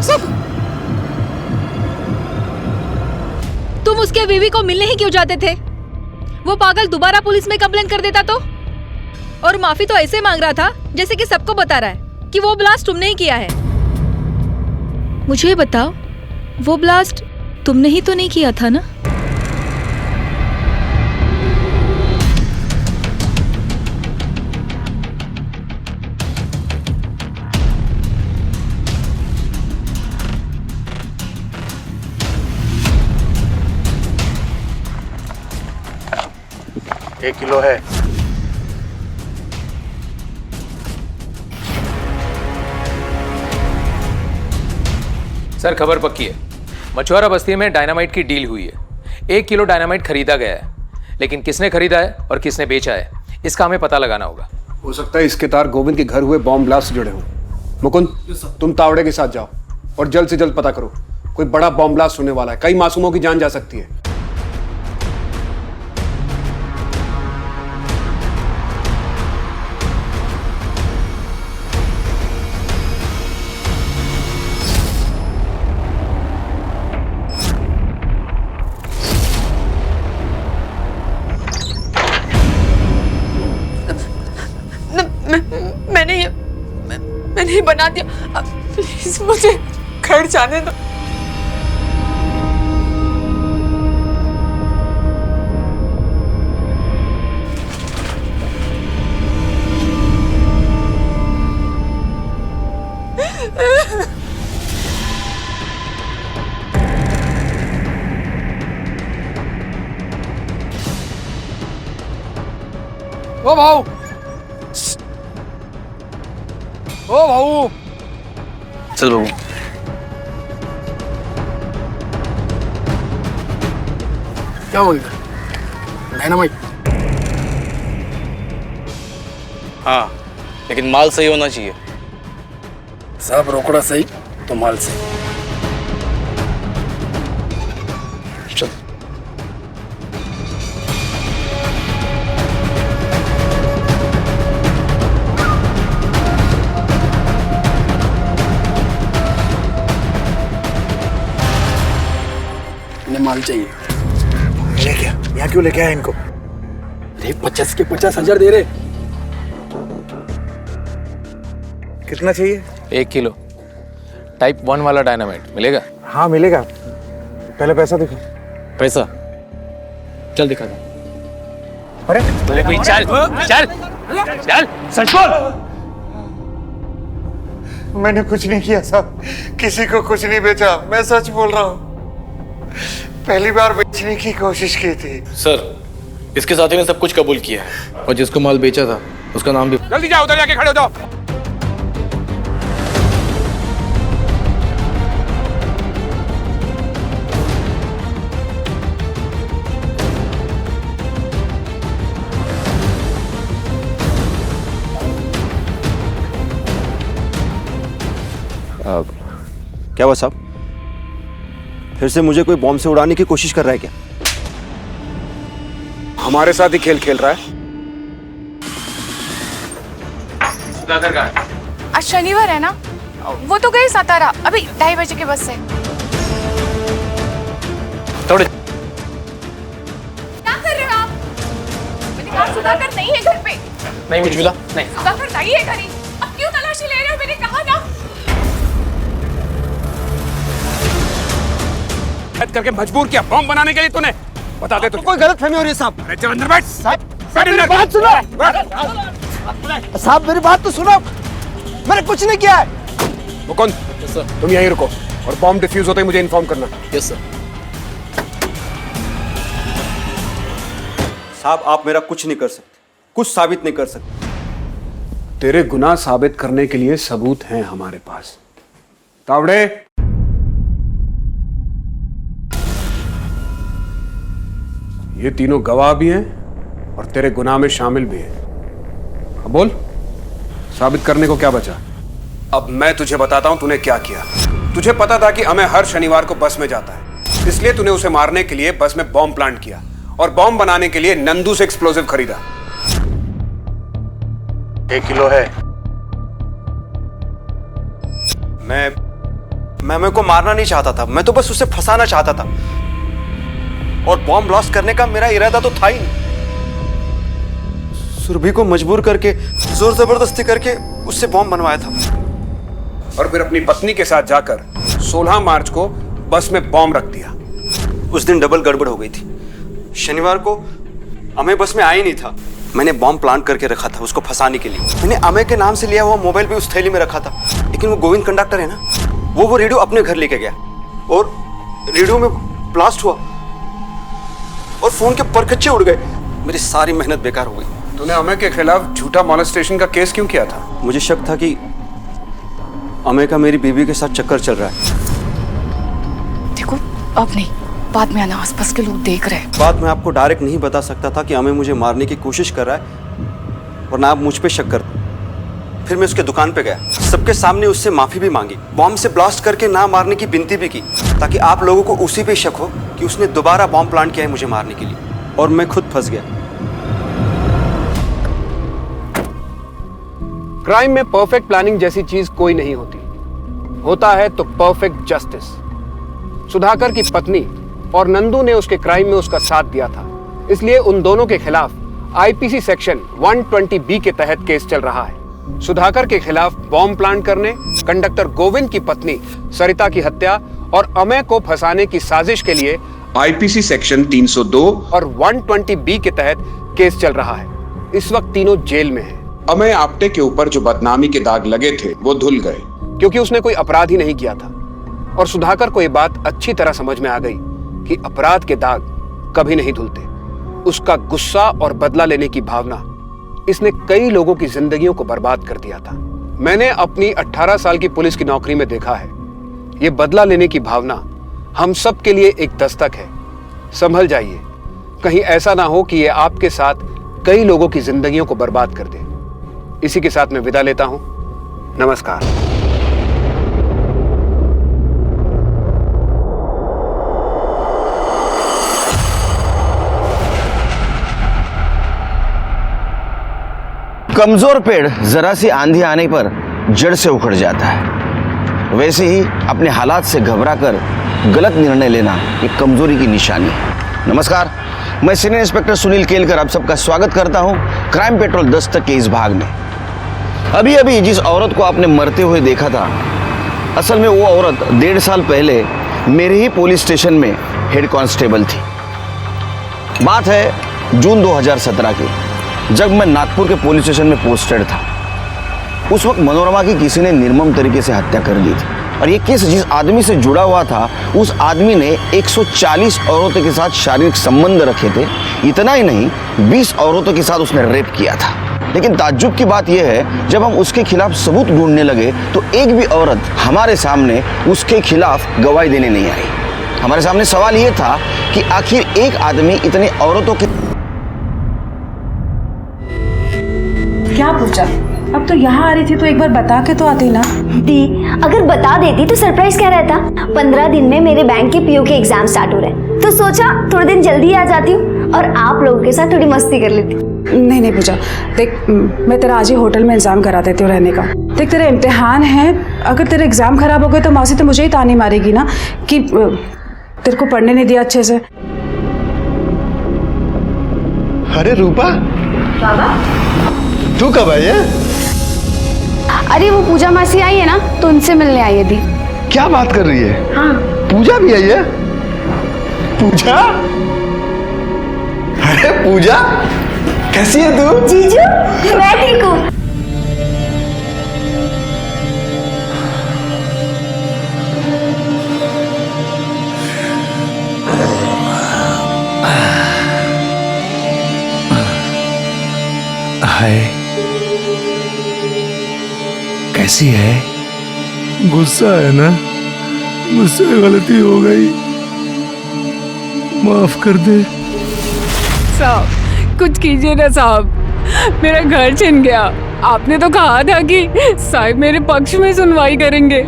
सब तुम उसके बीवी को मिलने ही क्यों जाते थे? वो पागल दोबारा पुलिस में कंप्लेन कर देता तो? और माफी तो ऐसे मांग रहा था जैसे कि सबको बता रहा है कि वो ब्लास्ट तुमने ही किया है। मुझे ये बताओ, वो ब्लास्ट तुमने ही तो नहीं किया था ना? एक किलो है। सर खबर पक्की है, मछुआरा बस्ती में डायनामाइट की डील हुई है। 1 किलो डायनामाइट खरीदा गया है, लेकिन किसने खरीदा है और किसने बेचा है, इसका हमें पता लगाना होगा। हो सकता है इसके तार गोविंद के घर हुए बॉम्ब ब्लास्ट से जुड़े हों। मुकुंद, तुम तावड़े के साथ जाओ और जल्द से जल्द पता करो। कोई बड़ा बॉम्ब ब्लास्ट होने वाला है, कई मासूमों की जान जा सकती है। नहीं बना दिया। प्लीज मुझे घर जाने दो। ओ भाऊ, ओ भाऊ, चल बाबू। क्या बोल रहा? डायनामाइट? हाँ, लेकिन माल सही होना चाहिए। सब रोकड़ा सही तो माल सही। चल। इन्हें माल चाहिए। ले क्या? यहाँ क्यों लेके आया इनको? अरे 50 के 50,000 दे रहे। कितना चाहिए? 1 किलो टाइप 1 वाला डायनामाइट मिलेगा? हाँ मिलेगा। पहले पैसा दिखो। पैसा? चल दिखा दो। अरे चल चल चल सच बोल। मैंने कुछ नहीं किया साहब, किसी को कुछ नहीं बेचा। मैं सच बोल रहा हूँ, पहली बार बेचने की कोशिश की थी। सर, इसके साथी ने सब कुछ कबूल किया है और जिसको माल बेचा था उसका नाम भी। जल्दी जाओ, उधर जाके खड़े हो जाओ। क्या हुआ साहब? फिर से मुझे कोई बॉम्ब से उड़ाने की कोशिश कर रहा है क्या? हमारे साथ ही खेल खेल रहा है। सुधाकर का आज शनिवार है ना, वो तो गए सातारा अभी 2:30 बजे के बस से। थोड़े क्या कर रहे हो आप? मैंने कहा सुधाकर नहीं है घर पे। नहीं मुझे मिला नहीं। सुधाकर नहीं है घर ही। अब क्यों तलाशी ले रहे हो? मैंने कहा ना। करके मजबूर किया बॉम्ब बनाने के लिए तूने। बताते तो कोई गलतफहमी हो रही है साहब। अरे चल अंदर बैठ। साहब मेरी बात सुनो। साहब मेरी बात तो सुनो, मैंने कुछ नहीं किया है। वो कौन? तुम यहीं रुको और बॉम्ब डिफ्यूज होते ही मुझे इन्फॉर्म करना। Yes sir. साहब आप मेरा कुछ नहीं कर सकते, कुछ साबित नहीं कर सकते। तेरे गुनाह साबित करने के लिए सबूत हैं हमारे पास। तावड़े, ये तीनों गवाह भी हैं और तेरे गुनाह में शामिल भी हैं। अब बोल, साबित करने को क्या बचा? अब मैं तुझे बताता हूं तूने क्या किया। तुझे पता था कि अमेय हर शनिवार को बस में जाता है, इसलिए तूने उसे मारने के लिए बस में बॉम्ब प्लांट किया और बॉम्ब बनाने के लिए नंदू से एक्सप्लोजिव खरीदा। 1 किलो है। मैं अमेय को मारना नहीं चाहता था, मैं तो बस उसे फंसाना चाहता था और बॉम्ब ब्लास्ट करने का मेरा इरादा तो था ही नहीं। सुरभि को मजबूर करके, जोर जबरदस्ती करके उससे बॉम्ब बनवाया था और फिर अपनी पत्नी के साथ जाकर 16 मार्च को बस में बॉम्ब रख दिया। उस दिन डबल गड़बड़ हो गई थी। शनिवार को अमेय बस में आ ही नहीं था। मैंने बॉम्ब प्लांट करके रखा था उसको फंसाने के लिए। मैंने अमेय के नाम से लिया हुआ मोबाइल भी उस थैली में रखा था, लेकिन वो गोविंद कंडक्टर है ना, वो रेडियो अपने घर लेके गया और रेडियो में ब्लास्ट हुआ और फोन के परखच्चे उड़ गए। मेरी सारी मेहनत बेकार हो गई। तूने अमेय के खिलाफ झूठा मॉलेस्टेशन का केस क्यों किया था? मुझे शक था कि अमेय का मेरी बीवी के साथ चक्कर चल रहा है। देखो अब नहीं, बाद में आना, आसपास के लोग देख रहे हैं। बात मैं आपको डायरेक्ट नहीं बता सकता था कि अमेय मुझे मारने की कोशिश कर रहा है, वरना आप मुझ पे शक करते। फिर मैं उसके दुकान पे गया, सबके सामने उससे माफी भी मांगी, बॉम्ब से ब्लास्ट करके ना मारने की विनती भी की, ताकि आप लोगों को उसी पे शक हो कि उसने दोबारा बॉम्ब प्लांट किया है मुझे मारने के लिए। और मैं खुद फंस गया। क्राइम में परफेक्ट प्लानिंग जैसी चीज कोई नहीं होती, होता है तो परफेक्ट जस्टिस। सुधाकर की पत्नी और नंदू ने उसके क्राइम में उसका साथ दिया था, इसलिए उन दोनों के खिलाफ आईपीसी सेक्शन 120B के तहत केस चल रहा है। सुधाकर के खिलाफ बॉम्ब प्लांट करने, कंडक्टर गोविंद की पत्नी सरिता की हत्या और अमय को फंसाने की साजिश के लिए आईपीसी सेक्शन 302 और 120 के तहत केस चल रहा है। इस वक्त तीनों जेल में हैं। अमय आप्टे के ऊपर जो बदनामी के दाग लगे थे वो धुल गए, क्योंकि उसने कोई अपराध ही नहीं किया था। और सुधाकर को ये बात अच्छी तरह समझ में आ गई कि अपराध के दाग कभी नहीं धुलते। उसका गुस्सा और बदला लेने की भावना इसने कई लोगों की जिंदगियों को बर्बाद कर दिया था। मैंने अपनी 18 साल की पुलिस की नौकरी में देखा है, ये बदला लेने की भावना हम सब के लिए एक दस्तक है। संभल जाइए, कहीं ऐसा ना हो कि ये आपके साथ कई लोगों की जिंदगियों को बर्बाद कर दे। इसी के साथ मैं विदा लेता हूं। नमस्कार। कमजोर पेड़ जरा सी आंधी आने पर जड़ से उखड़ जाता है, वैसे ही अपने हालात से घबराकर गलत निर्णय लेना एक कमजोरी की निशानी है। नमस्कार, मैं सीनियर इंस्पेक्टर सुनील केलकर आप सबका स्वागत करता हूं क्राइम पेट्रोल दस्तक के इस भाग में। अभी अभी जिस औरत को आपने मरते हुए देखा था, असल में वो औरत 1.5 साल पहले मेरे ही पुलिस स्टेशन में हेड कांस्टेबल थी। बात है जून 2017 की, जब मैं नागपुर के पुलिस स्टेशन में पोस्टेड था। उस वक्त मनोरमा की किसी ने निर्मम तरीके से हत्या कर दी थी, और ये केस जिस आदमी से जुड़ा हुआ था उस आदमी ने 140 औरतों के साथ शारीरिक संबंध रखे थे। इतना ही नहीं, 20 औरतों के साथ उसने रेप किया था। लेकिन ताज्जुब की बात यह है, जब हम उसके खिलाफ सबूत ढूंढने लगे तो एक भी औरत हमारे सामने उसके खिलाफ गवाही देने नहीं आई। हमारे सामने सवाल यह था कि आखिर एक आदमी इतने औरतों के क्या पूछा? अब तो यहाँ आ रही थी तो एक बार बता के तो आती ना। दी, अगर बता देती तो सरप्राइज क्या रहता। 15 दिन में मेरे बैंक के पीओ के एग्जाम स्टार्ट हो रहे हैं, तो सोचा थोड़े दिन जल्दी आ जाती हूँ और आप लोगों के साथ थोड़ी मस्ती कर लेती हूँ। नहीं पूजा, देख मैं तेरा आज ही होटल में इंतजाम करा देती हूँ रहने का। देख तेरे इम्तिहान है, अगर तेरे एग्जाम खराब हो गए तो मौसी तो मुझे ही तानी मारेगी ना कि तेरे को पढ़ने नहीं दिया अच्छे से। अरे रूपा, बाबा तू कब आई है? अरे वो पूजा मासी आई है ना, तो उनसे मिलने आई है दी। क्या बात कर रही है? हाँ। पूजा भी आई है? पूजा? अरे पूजा, कैसी है तू? जीजू, मैं ठीक हूँ। हाय, कैसी है? गुस्सा है ना? मुझसे गलती हो गई, माफ कर दे। साहब कुछ कीजिए ना साहब, मेरा घर छिन गया। आपने तो कहा था कि साहब मेरे पक्ष में सुनवाई करेंगे।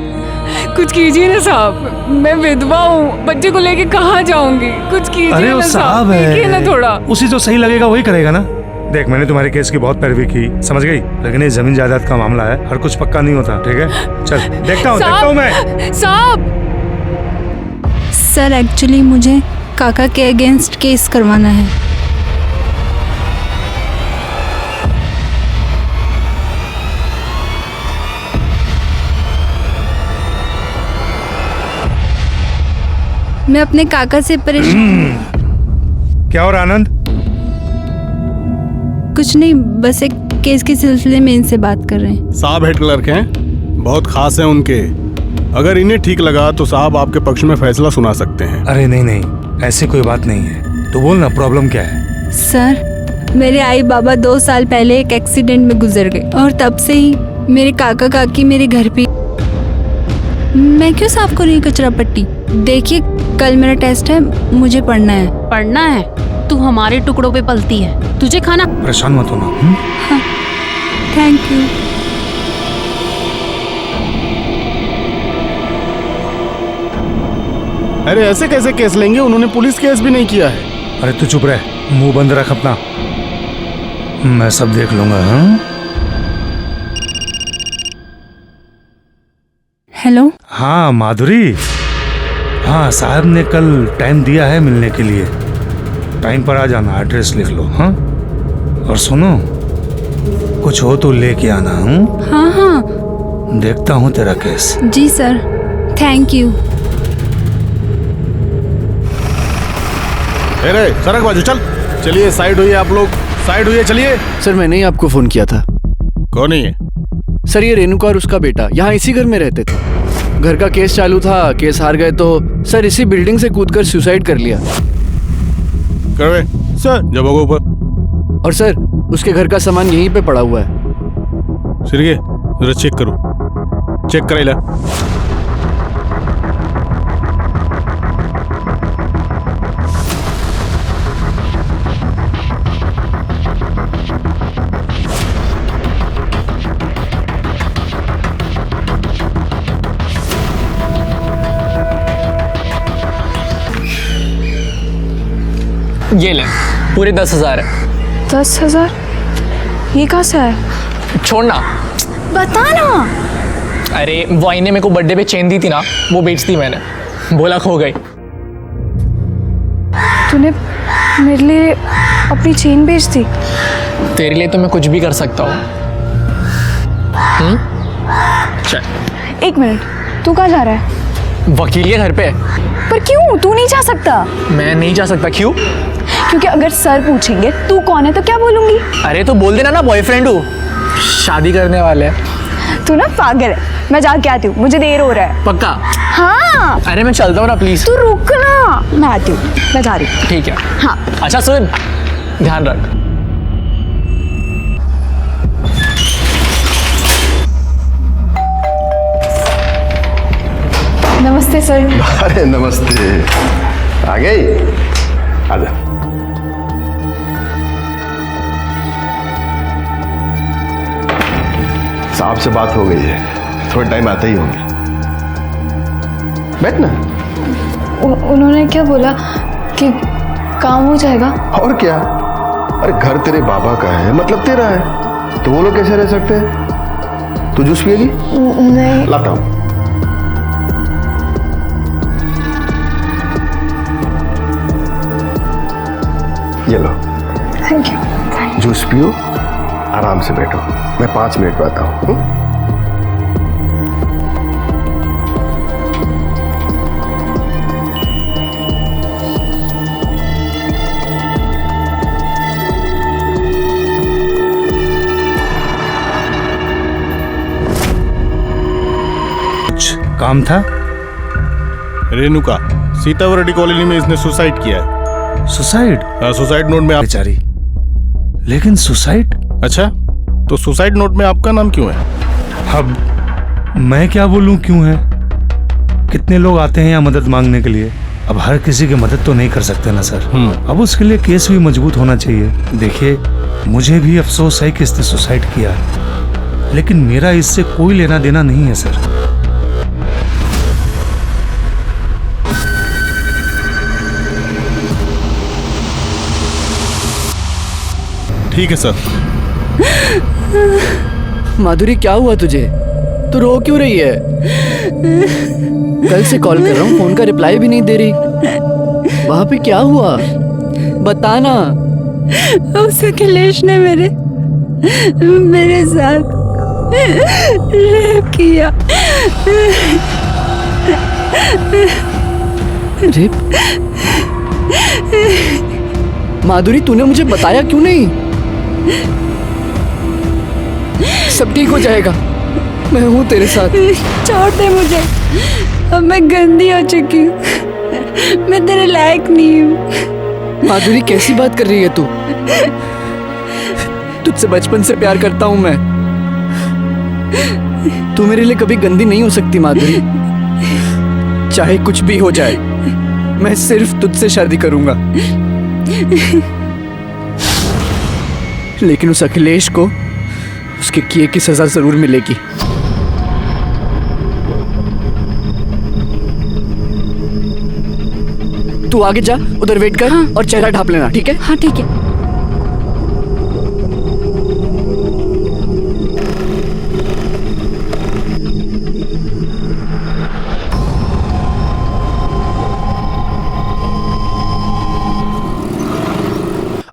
कुछ कीजिए ना साहब, मैं विधवा हूँ, बच्चे को लेके कहाँ जाऊंगी? कुछ कीजिए ना साहब, देखिए ना थोड़ा। उसी जो सही लगेगा वही करेगा ना। देख, मैंने तुम्हारे केस की बहुत पैरवी की, समझ गई, लेकिन ये जमीन जायदाद का मामला है, हर कुछ पक्का नहीं होता। ठीक है, चल देखता हूँ मैं। साहब सर, एक्चुअली मुझे काका के अगेंस्ट केस करवाना है। मैं अपने काका से परेशान। क्या और आनंद? कुछ नहीं, बस एक केस के सिलसिले में इनसे बात कर रहे हैं। साहब हेड क्लर्क हैं, बहुत खास हैं उनके। अगर इन्हें ठीक लगा तो साहब आपके पक्ष में फैसला सुना सकते हैं। अरे नहीं, ऐसी कोई बात नहीं है। तो बोल ना, प्रॉब्लम क्या है? सर, मेरे आई बाबा 2 साल पहले एक एक्सीडेंट में गुजर गए और तब से ही मेरे काका काकी मेरे घर पे। मैं क्यों साफ करूँ कचरा पट्टी? देखिए, कल मेरा टेस्ट है, मुझे पढ़ना है। पढ़ना है? तू हमारे टुकड़ों पे पलती है, तुझे खाना। परेशान मत होना। हाँ, थैंक यू। अरे ऐसे कैसे केस लेंगे? उन्होंने पुलिस केस भी नहीं किया है। अरे तू चुप रह, मुंह बंद रख अपना, मैं सब देख लूंगा। हाँ? हेलो। हाँ माधुरी, हाँ साहब ने कल टाइम दिया है मिलने के लिए, टाइम पर आ जाना, एड्रेस लिख लो। हाँ, और सुनो, कुछ कुछ हो तो लेके आना। हाँ हाँ देखता हूँ तेरा केस। जी सर, थैंक यू। अरे सड़क बाजू चल। चलिए साइड हुई आप लोग, साइड हुई चलिए। सर मैंने ही आपको फोन किया था। कौन है ये? सर ये रेणुका और उसका बेटा यहाँ इसी घर में रहते थे। घर का केस चालू था, केस हार गए तो सर इसी बिल्डिंग से कूदकर सुसाइड कर लिया। करवे सर जब होगा ऊपर। और सर उसके घर का सामान यहीं पे पड़ा हुआ है। सिर्गे जरा चेक करो, चेक कराइला। ये ले, पूरे 10,000 है। 10,000? ये कहाँ से है? छोड़ना। बता ना। अरे वो आईने मेरे को बर्थडे पे चेन दी थी ना, वो बेच दी मैंने, बोला खो गई। तूने मेरे लिए अपनी चेन बेच दी? तेरे लिए तो मैं कुछ भी कर सकता हूँ। चल। 1 मिनट, तू कहाँ जा रहा है? वकील के घर पे। पर क्यों? तू नहीं जा सकता। मैं नहीं जा सकता, क्यों? क्योंकि अगर सर पूछेंगे तू कौन है तो क्या बोलूंगी? अरे तो बोल देना ना बॉयफ्रेंड हूँ, शादी करने वाले हैं। तू ना पागल है। मैं जाके आती हूँ, मुझे देर हो रहा है। पक्का? हाँ। अरे मैं चलता हूँ ना प्लीज। तू रुक ना, मैं आती हूँ, मैं जा रही हूँ। ठीक है। हाँ। अच्छा सुन, ध्यान रख। नमस्ते सर। अरे नमस्ते, आ गई? आजा। साहब से बात हो गई है, थोड़ा टाइम आते ही होंगे। बैठ ना। उन्होंने क्या बोला कि काम हो जाएगा? और क्या, अरे घर तेरे बाबा का है, मतलब तेरा है, तो वो लोग कैसे रह सकते हैं? तू जूस पिएगी? नहीं। लाता हूं। ये लो। Thank you. जूस पियो, आराम से बैठो, मैं 5 मिनट में आता हूँ। कुछ काम था? रेणुका, सीतावरडी कॉलोनी में इसने सुसाइड किया है। सुसाइड? हाँ, सुसाइड नोट में आप। बेचारी, लेकिन सुसाइड? अच्छा, तो सुसाइड नोट में आपका नाम क्यों है? अब मैं क्या बोलूं क्यों है? कितने लोग आते हैं यहाँ मदद मांगने के लिए, अब हर किसी की मदद तो नहीं कर सकते ना सर। अब उसके लिए केस भी मजबूत होना चाहिए। देखिए, मुझे भी अफसोस है कि इसने सुसाइड किया, लेकिन मेरा इससे कोई लेना देना नहीं है सर। ठीक है सर। माधुरी क्या हुआ तुझे? तू रो क्यों रही है? कल से कॉल कर रहा हूँ, फोन का रिप्लाई भी नहीं दे रही। वहां पे क्या हुआ? बताना। उस अखिलेश ने मेरे साथ रेप किया। रेप? माधुरी तूने मुझे बताया क्यों नहीं? सब ठीक हो जाएगा, मैं हूँ तेरे साथ। छोड़ दे मुझे, अब मैं गंदी हो चुकी हूँ, मैं तेरे लायक नहीं हूँ। माधुरी कैसी बात कर रही है तू? तुझसे बचपन से प्यार करता हूँ मैं। तू मेरे लिए कभी गंदी नहीं हो सकती माधुरी। चाहे कुछ भी हो जाए, मैं सिर्फ तुझसे शादी करूंगा। लेकिन उस अखिलेश को उसके किए की सजा जरूर मिलेगी। तू आगे जा, उधर वेट कर। हाँ। और चेहरा ढांप लेना, ठीक है? हाँ ठीक है।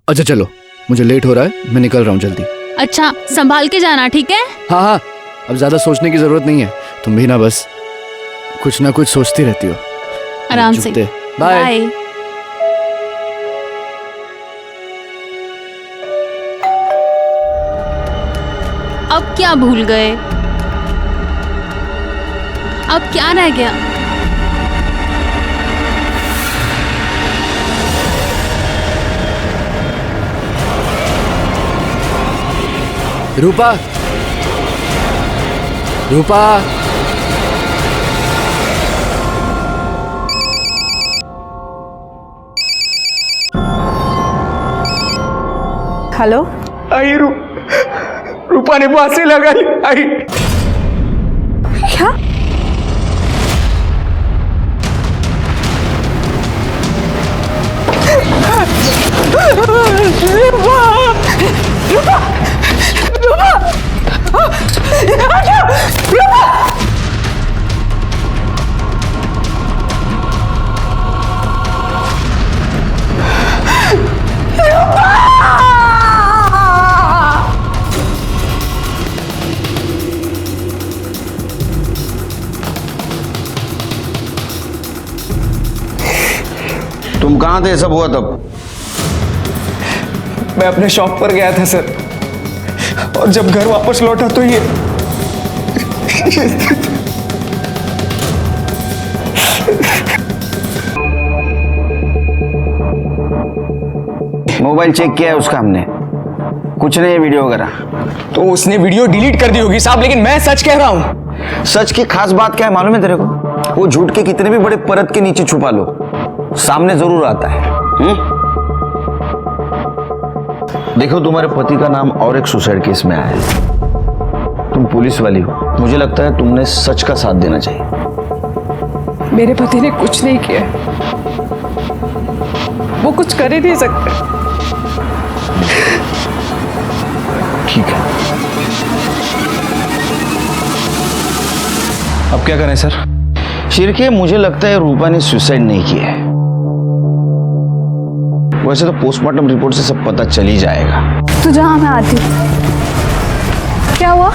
अच्छा चलो, मुझे लेट हो रहा है, मैं निकल रहा हूँ जल्दी। अच्छा संभाल के जाना, ठीक है? हाँ हाँ, अब ज्यादा सोचने की जरूरत नहीं है। तुम भी ना बस कुछ ना कुछ सोचती रहती हो। आराम से। बाय। अब क्या भूल गए? अब क्या रह गया? रूपा, रूपा। हेलो। आई रूपा ने फांसी लगाई। आई क्या? तुम कहाँ थे सब हुआ तब? मैं अपने शॉप पर गया था सर, और जब घर वापस लौटा तो ये मोबाइल चेक किया है उसका हमने, कुछ नहीं है वीडियो वगैरह। तो उसने वीडियो डिलीट कर दी होगी साहब, लेकिन मैं सच कह रहा हूं। सच की खास बात क्या है मालूम है तेरे को? वो झूठ के कितने भी बड़े परत के नीचे छुपा लो, सामने जरूर आता है। देखो तुम्हारे पति का नाम और एक सुसाइड केस में आया है, तुम पुलिस वाली हो, मुझे लगता है तुमने सच का साथ देना चाहिए। मेरे पति ने कुछ नहीं किया, वो कुछ कर ही नहीं सकते। ठीक है, अब क्या करें सर? शिरके, मुझे लगता है रूपा ने सुसाइड नहीं किया है। वैसे तो पोस्टमार्टम रिपोर्ट से सब पता चल ही जाएगा। तू जहां मैं आती हूँ। क्या हुआ?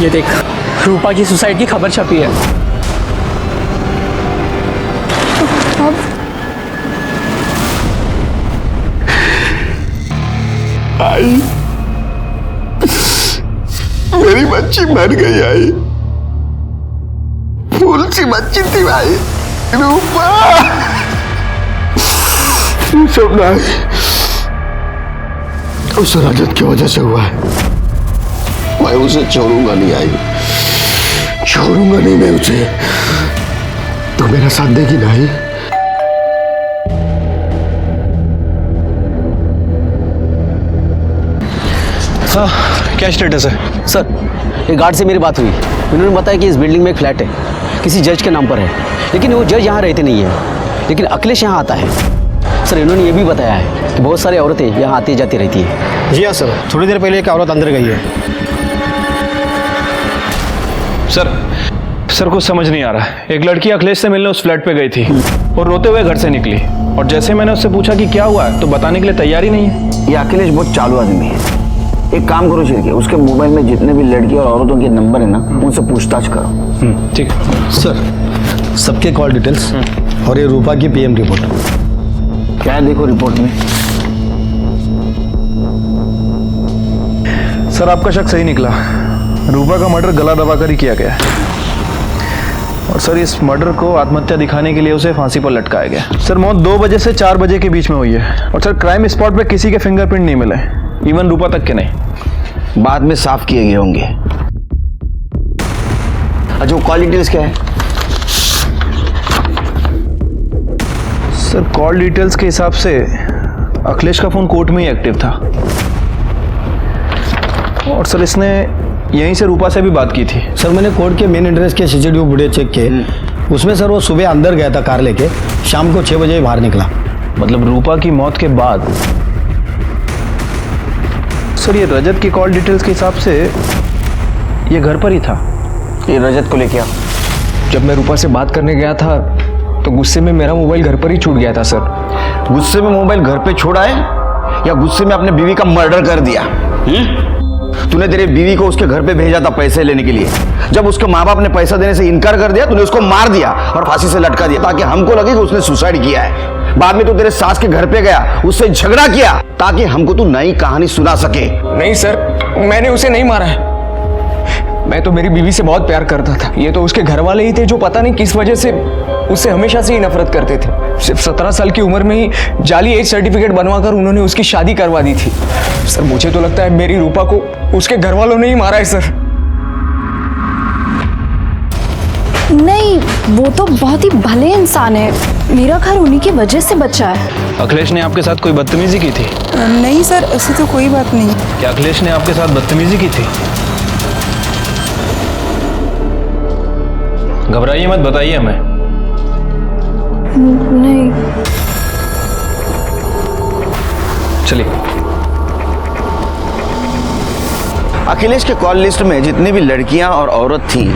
ये देख, रूपा की सुसाइड की खबर छपी है। अब आई, मेरी बच्ची मर गई। आई, फूल सी बच्ची थी भाई, रूपा। सब ना उस रजत की वजह से हुआ है। मैं उसे छोड़ूंगा नहीं। आई, छोड़ूंगा नहीं मैं उसे। तो मेरा साथ देगी नहीं? हाँ, क्या स्टेटस है? सर, एक गार्ड से मेरी बात हुई, उन्होंने बताया कि इस बिल्डिंग में एक फ्लैट है, किसी जज के नाम पर है, लेकिन वो जज यहाँ रहते नहीं है, लेकिन अखिलेश यहाँ आता है। सर, इन्होंने ये भी बताया है कि बहुत सारी औरतें यहाँ आती जाती रहती है। जी हाँ सर, थोड़ी देर पहले एक औरत अंदर गई है। सर कुछ समझ नहीं आ रहा है। एक लड़की अखिलेश से मिलने उस फ्लैट पे गई थी और रोते हुए घर से निकली, और जैसे मैंने उससे पूछा कि क्या हुआ है तो बताने के लिए तैयार ही नहीं है। ये अखिलेश बहुत चालू आदमी है। एक काम करो शिरके, उसके मोबाइल में जितने भी लड़की और औरतों के नंबर है ना, उनसे पूछताछ करो। ठीक सर, सबके कॉल डिटेल्स और ये रूपा की पीएम रिपोर्ट। क्या है देखो रिपोर्ट में? सर आपका शक सही निकला, रूपा का मर्डर गला दबाकर ही किया गया है, और सर इस मर्डर को आत्महत्या दिखाने के लिए उसे फांसी पर लटकाया गया। सर मौत 2 बजे से 4 बजे के बीच में हुई है, और सर क्राइम स्पॉट पे किसी के फिंगरप्रिंट नहीं मिले, इवन रूपा तक के नहीं। बाद में साफ किए गए होंगे। अच्छा, वो कॉल डिटेल्स क्या है? सर कॉल डिटेल्स के हिसाब से अखिलेश का फोन कोर्ट में ही एक्टिव था, और सर इसने यहीं से रूपा से भी बात की थी। सर मैंने कोर्ट के मेन एड्रेस के सीसीटीवी फुटेज चेक किए, उसमें सर वो सुबह अंदर गया था कार लेके, शाम को 6 बजे बाहर निकला। मतलब रूपा की मौत के बाद। सर ये रजत की कॉल डिटेल्स के हिसाब से ये घर पर ही था। ये रजत को लेके आओ। जब मैं रूपा से बात करने गया था तो गुस्से में मेरा मोबाइल घर पर ही छूट गया था सर। गुस्से में मोबाइल घर पे छोड़ा है या गुस्से में अपने बीवी का मर्डर कर दिया? तूने तेरे बीवी को उसके घर पे भेजा था पैसे लेने के लिए। जब उसके माँ बाप ने पैसा देने से इनकार कर दिया, तूने उसको मार दिया और फांसी से लटका दिया ताकि हमको लगे कि उसने सुसाइड किया है। बाद में तू तेरे सास के घर पे गया, उससे झगड़ा किया ताकि हमको तू नई कहानी सुना सके। नहीं सर, मैंने उसे नहीं मारा है। मैं तो मेरी बीवी से बहुत प्यार करता था। ये तो उसके घर वाले ही थे जो पता नहीं किस वजह से उससे हमेशा से ही नफरत करते थे। सिर्फ 17 साल की उम्र में ही जाली एज सर्टिफिकेट बनवाकर उन्होंने उसकी शादी करवा दी थी। सर मुझे तो लगता है मेरी रूपा को उसके घर वालों ने ही मारा है सर। नहीं, वो तो बहुत ही भले इंसान है। मेरा घर उन्हीं की वजह से बचा है। अखिलेश ने आपके साथ कोई बदतमीजी की थी? नहीं सर, ऐसी तो कोई बात नहीं। क्या अखिलेश ने आपके साथ बदतमीजी की थी? घबराइए मत, बताइए हमें। नहीं। चलिए। अखिलेश के कॉल लिस्ट में जितनी भी लड़कियां और औरत थी,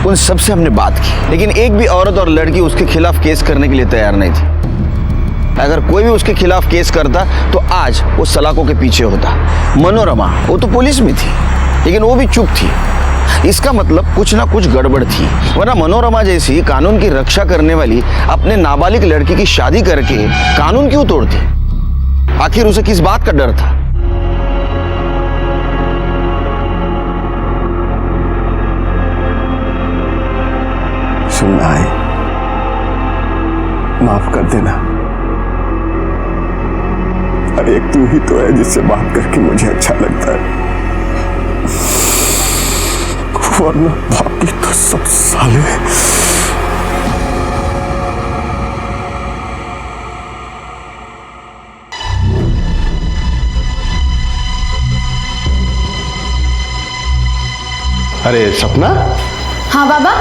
उन सबसे हमने बात की, लेकिन एक भी औरत और लड़की उसके खिलाफ केस करने के लिए तैयार नहीं थी। अगर कोई भी उसके खिलाफ केस करता तो आज वो सलाखों के पीछे होता। मनोरमा, वो तो पुलिस में थी, लेकिन वो भी चुप थी। इसका मतलब कुछ ना कुछ गड़बड़ थी, वरना मनोरमा जैसी कानून की रक्षा करने वाली अपने नाबालिग लड़की की शादी करके कानून क्यों तोड़ती? आखिर उसे किस बात का डर था? सुनना है, माफ कर देना। अरे एक तू ही तो है जिससे बात करके मुझे अच्छा लगता है, वरना बाकी तो सब साले। अरे सपना। हाँ बाबा।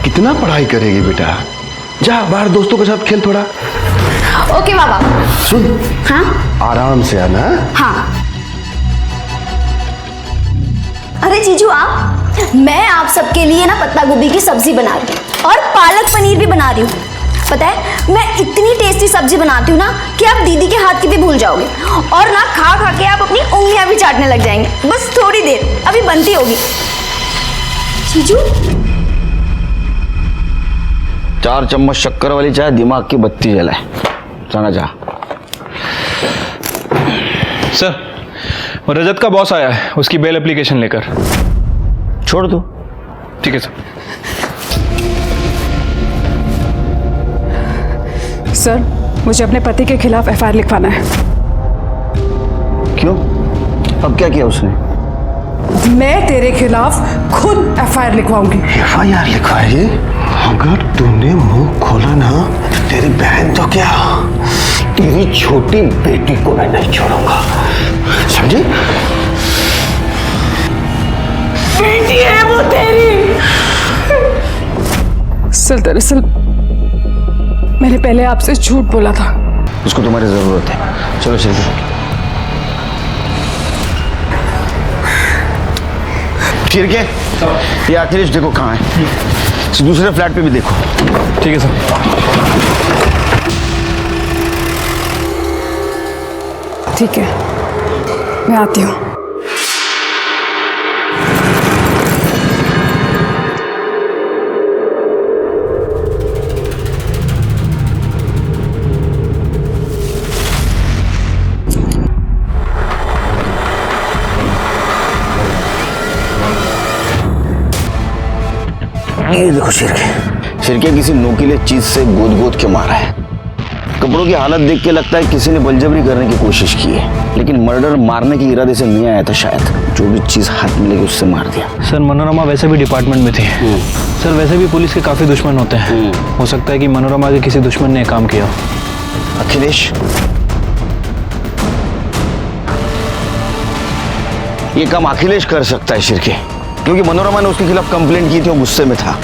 कितना पढ़ाई करेगी बेटा? जा बाहर दोस्तों के साथ खेल थोड़ा। ओके बाबा। सुन। हाँ। आराम से आना। हाँ। अरे जीजू आप, मैं आप सबके लिए ना पत्ता गोभी की सब्जी बना रही हूँ और पालक पनीर भी बना रही हूँ। पता है मैं इतनी टेस्टी सब्जी बनाती हूँ ना कि आप दीदी के हाथ की भी भूल जाओगे और ना खा खा के आप अपनी उंगलियां भी चाटने लग जाएंगे। बस थोड़ी देर, अभी बनती होगी। जीजू 4 चम्मच शक्कर वाली चाय दिमाग की बत्ती जलाए। जाना जा। सर, वो रजत का बॉस आया है, उसकी बेल एप्लीकेशन लेकर। छोड़ दो। ठीक है सर। सर, मुझे अपने पति के खिलाफ एफआईआर लिखवाना है। क्यों? अब क्या किया उसने? मैं तेरे खिलाफ खुद एफआईआर लिखवाऊंगी। एफआईआर लिखवाएगी? अगर तूने मुंह खोला ना तो तेरी बहन तो क्या, तेरी छोटी बेटी को मैं नहीं छोड़ूंगा, समझे? बेटी है वो तेरी। सर दरअसल मैंने पहले आपसे झूठ बोला था। उसको तुम्हारी जरूरत है। चलो चलिए। ठीक है, ये अखिलेश देखो कहाँ है, दूसरे फ्लैट पे भी देखो। ठीक है सर। ठीक है, मैं आती हूँ। ये देखो शिरके किसी नोकीले चीज से गोद गोद के मारा है। कपड़ों की हालत देख के लगता है किसी ने बलजबरी करने की कोशिश की है, लेकिन मर्डर मारने के इरादे से नहीं आया था शायद। जो भी चीज हाथ में लगी उससे मार दिया। सर मनोरमा वैसे भी डिपार्टमेंट में थी। सर वैसे भी पुलिस के काफी दुश्मन होते हैं। हो सकता है कि मनोरमा के किसी दुश्मन ने काम किया। अखिलेश, ये काम अखिलेश कर सकता है शिरके, क्योंकि मनोरमा ने उसके खिलाफ कंप्लेंट की थी, वो गुस्से में था।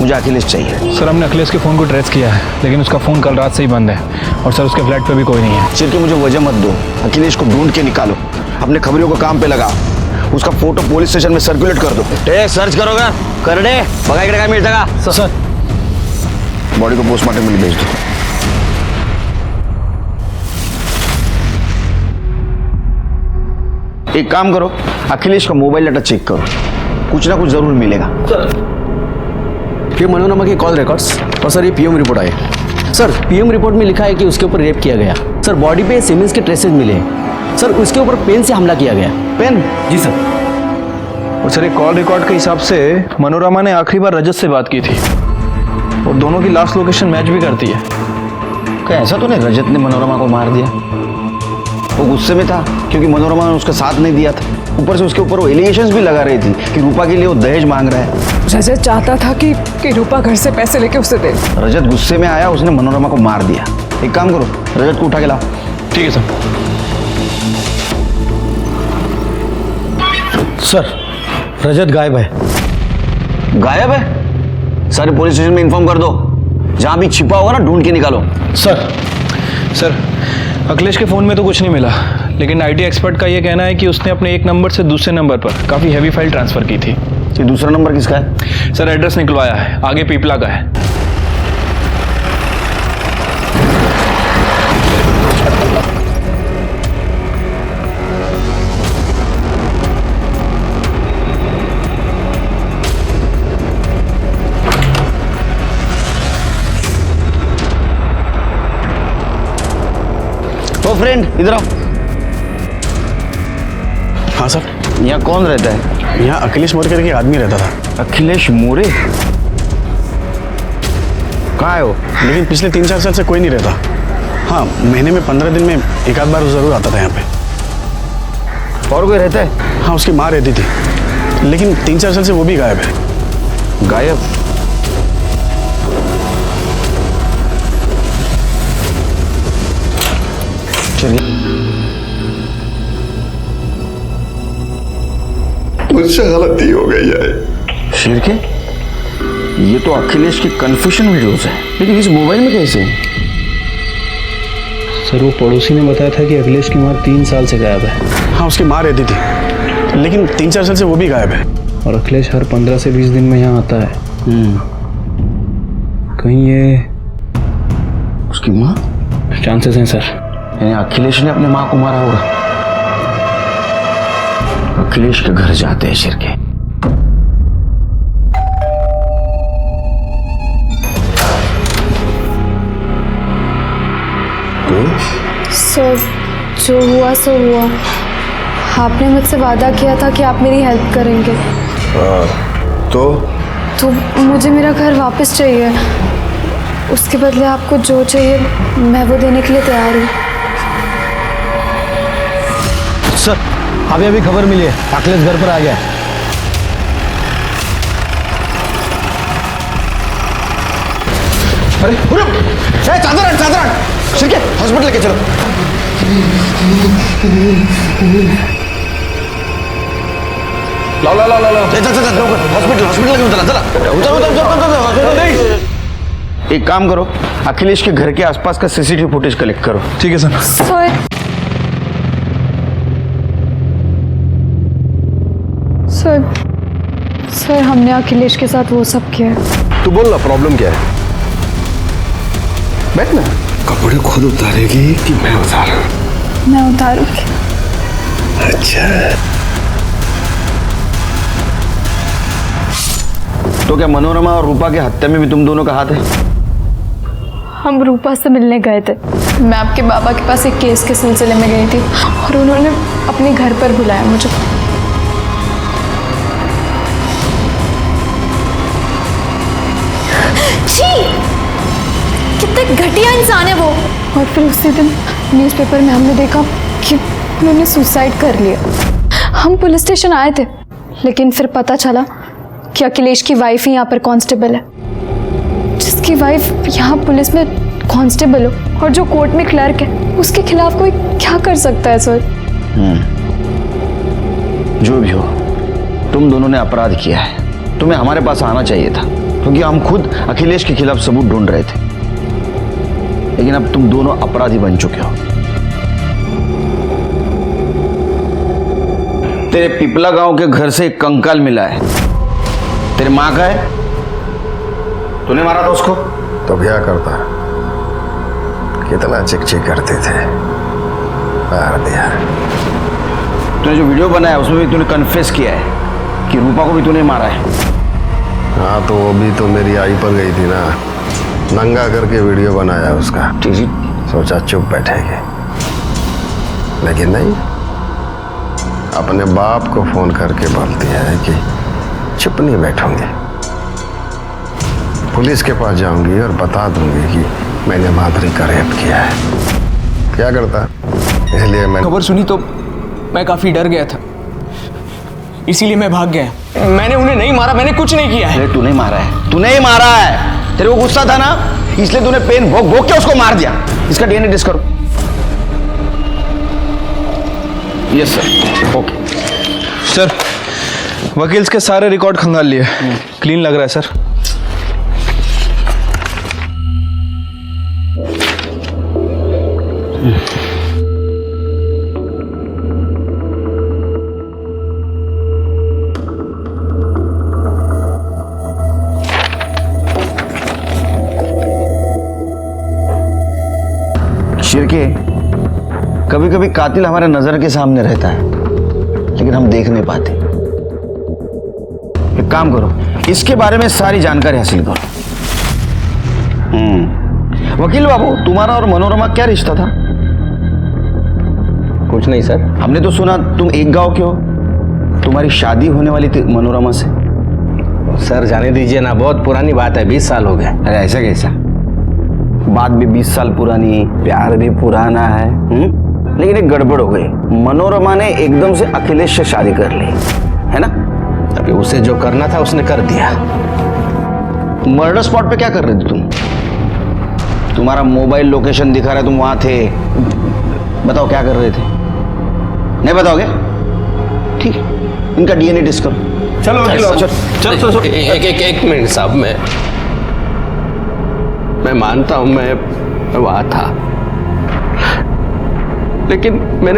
मुझे अखिलेश चाहिए। सर हमने अखिलेश के फ़ोन को ट्रेस किया है, लेकिन उसका फ़ोन कल रात से ही बंद है और सर उसके फ्लैट पे भी कोई नहीं है। शिरके मुझे वजह मत दो, अखिलेश को ढूंढ के निकालो, अपने खबरियों को काम पे लगा, उसका फोटो पुलिस स्टेशन में सर्कुलेट कर दो। सर्च करोगा कर दे, बघा इकडे काय मिळतं का? सर बॉडी को पोस्टमार्टम में भेज दो। एक काम करो, अखिलेश का मोबाइल डाटा चेक करो, कुछ ना कुछ जरूर मिलेगा। ये मनोरमा के कॉल रिकॉर्ड्स और सर ये पीएम रिपोर्ट आए। सर पीएम रिपोर्ट में लिखा है कि उसके ऊपर रेप किया गया। सर बॉडी पे सीमेंस के ट्रेसेस मिले हैं। सर उसके ऊपर पेन से हमला किया गया। पेन? जी सर। और सर एक कॉल रिकॉर्ड के हिसाब से मनोरमा ने आखिरी बार रजत से बात की थी और दोनों की लास्ट लोकेशन मैच भी करती है। क्या ऐसा तो नहीं रजत ने मनोरमा को मार दिया? वो गुस्से में था क्योंकि मनोरमा ने उसका साथ नहीं दिया था। ऊपर से उसके ऊपर वो एलिगेशंस भी लगा रही थी कि रूपा के लिए वो दहेज मांग रहा है। रजत चाहता था कि रूपा घर से पैसे लेके उसे दे। रजत गुस्से में आया, उसने मनोरमा को मार दिया। एक काम करो, रजत को उठा के लाओ। ठीक है सर। सर रजत गायब है। गायब है? सारे पुलिस स्टेशन में इन्फॉर्म कर दो, जहां भी छिपा होगा ना ढूंढ के निकालो। सर अखिलेश के फ़ोन में तो कुछ नहीं मिला, लेकिन आईटी एक्सपर्ट का ये कहना है कि उसने अपने एक नंबर से दूसरे नंबर पर काफ़ी हैवी फाइल ट्रांसफ़र की थी। ये दूसरा नंबर किसका है? सर एड्रेस निकलवाया है, आगे पीपला का है। ओ फ्रेंड इधर आओ। हाँ सर। यहाँ कौन रहता है? यहाँ अखिलेश मोरे करके आदमी रहता था। अखिलेश मोरे? कहाँ है वो? लेकिन पिछले 3-4 साल से कोई नहीं रहता। हाँ, महीने में 15 दिन में एक आध बार वो जरूर आता था यहाँ पे। और कोई रहता है? हाँ, उसकी माँ रहती थी, लेकिन 3-4 साल से वो भी गायब है। गायब? मुझसे गलती हो गई है। शेर के, ये तो अखिलेश की कन्फेशन वीडियोस है, लेकिन इस मोबाइल में कैसे? सर वो पड़ोसी ने बताया था कि अखिलेश की माँ 3 साल से गायब है। हाँ, उसकी माँ रहती थी, लेकिन 3-4 साल से वो भी गायब है। और अखिलेश हर 15 से 20 दिन में यहाँ आता है। कहीं ये उसकी माँ? चांसेस हैं सर। यानी अखिलेश ने अपने माँ को मारा होगा। अखिलेश के घर जाते हैं शेर के। सर जो हुआ सो हुआ। आपने मुझसे वादा किया था कि आप मेरी हेल्प करेंगे। तो मुझे मेरा घर वापस चाहिए। उसके बदले आपको जो चाहिए मैं वो देने के लिए तैयार हूँ। सर अभी अभी खबर मिली है, अखिलेश घर पर आ गया है। अरे चादर हट, चादर हट। शेर के हॉस्पिटल लेके चलो। लाओ लाओ लाओ लाओ। हॉस्पिटल क्यों? चला एक काम करो, अखिलेश के घर के आसपास का सीसीटीवी फुटेज कलेक्ट करो। ठीक है सर। सर हमने अखिलेश के साथ वो सब किया है। तू बोल ना, प्रॉब्लम क्या है? बैठ ना। कपड़े खुद उतारेगी कि मैं उतारूं? मैं उतारूंगी। अच्छा, तो क्या मनोरमा और रूपा के हत्या में भी तुम दोनों का हाथ है? हम रूपा से मिलने गए थे। मैं आपके बाबा के पास एक केस के सिलसिले में गई थी और उन्होंने अपने घर पर बुलाया मुझे। कितने घटिया इंसान है वो। और फिर उसी दिन न्यूज़पेपर में हमने देखा कि उन्होंने सुसाइड कर लिया। हम पुलिस स्टेशन आए थे, लेकिन फिर पता चला कि अखिलेश की वाइफ ही यहाँ पर कांस्टेबल है। जिसकी वाइफ यहाँ पुलिस में कांस्टेबल हो और जो कोर्ट में क्लर्क है, उसके खिलाफ कोई क्या कर सकता है सर? जो भी हो, तुम दोनों ने अपराध किया है। तुम्हें हमारे पास आना चाहिए था, क्योंकि हम खुद अखिलेश के खिलाफ सबूत ढूंढ रहे थे। लेकिन अब तुम दोनों अपराधी बन चुके हो। तेरे पिपला गांव के घर से एक कंकाल मिला है। तेरे माँ का है? तूने मारा था उसको? तो क्या करता? कितना चिक चिक करते थे, मार दिया। तूने जो वीडियो बनाया उसमें भी तूने कन्फेस किया है कि रूपा को भी तूने मारा है। हाँ तो वो भी तो मेरी आई पर गई थी ना, नंगा करके वीडियो बनाया उसका। जी। सोचा चुप बैठेंगे, लेकिन नहीं, अपने बाप को फोन करके बोलती है कि चुप नहीं बैठूंगी, पुलिस के पास जाऊंगी और बता दूंगी कि मैंने माधुरी का रेप किया है। क्या करता, इसलिए मैं खबर सुनी तो मैं काफी डर गया था, इसीलिए मैं भाग गया। मैंने उन्हें नहीं मारा, मैंने कुछ नहीं किया है। तू नहीं मारा है, तूने ही मारा है। तेरे को गुस्सा था ना, इसलिए तूने पेन भोग भोग के उसको मार दिया। इसका डीएनए टेस्ट करो। Yes sir, okay sir. वकील के सारे रिकॉर्ड खंगाल लिए, क्लीन लग रहा है सर। शिरके, कभी कभी कातिल हमारे नजर के सामने रहता है, लेकिन हम देख नहीं पाते। एक काम करो, इसके बारे में सारी जानकारी हासिल करो। वकील बाबू, तुम्हारा और मनोरमा क्या रिश्ता था? कुछ नहीं सर। हमने तो सुना तुम एक गांव के हो, तुम्हारी शादी होने वाली थी मनोरमा से। सर जाने दीजिए ना, बहुत पुरानी बात है, 20 साल हो गए। अरे ऐसा कैसा, बात भी 20 साल पुरानी, प्यार भी पुराना है। लेकिन एक गड़बड़ हो गई, मनोरमा ने एकदम से अखिलेश से शादी कर ली, है ना? अभी उसे जो करना था उसने कर दिया। मर्डर स्पॉट पे क्या कर रहे थे तुम? तुम्हारा मोबाइल लोकेशन दिखा रहा है, तुम वहां थे। बताओ क्या कर रहे थे? नहीं बताओगे? ठीक है, इनका डीएनए टेस्ट करो। चलो चलो एक मिनट साहब, मैं मानता हूं मैं वहां था, लेकिन मैंने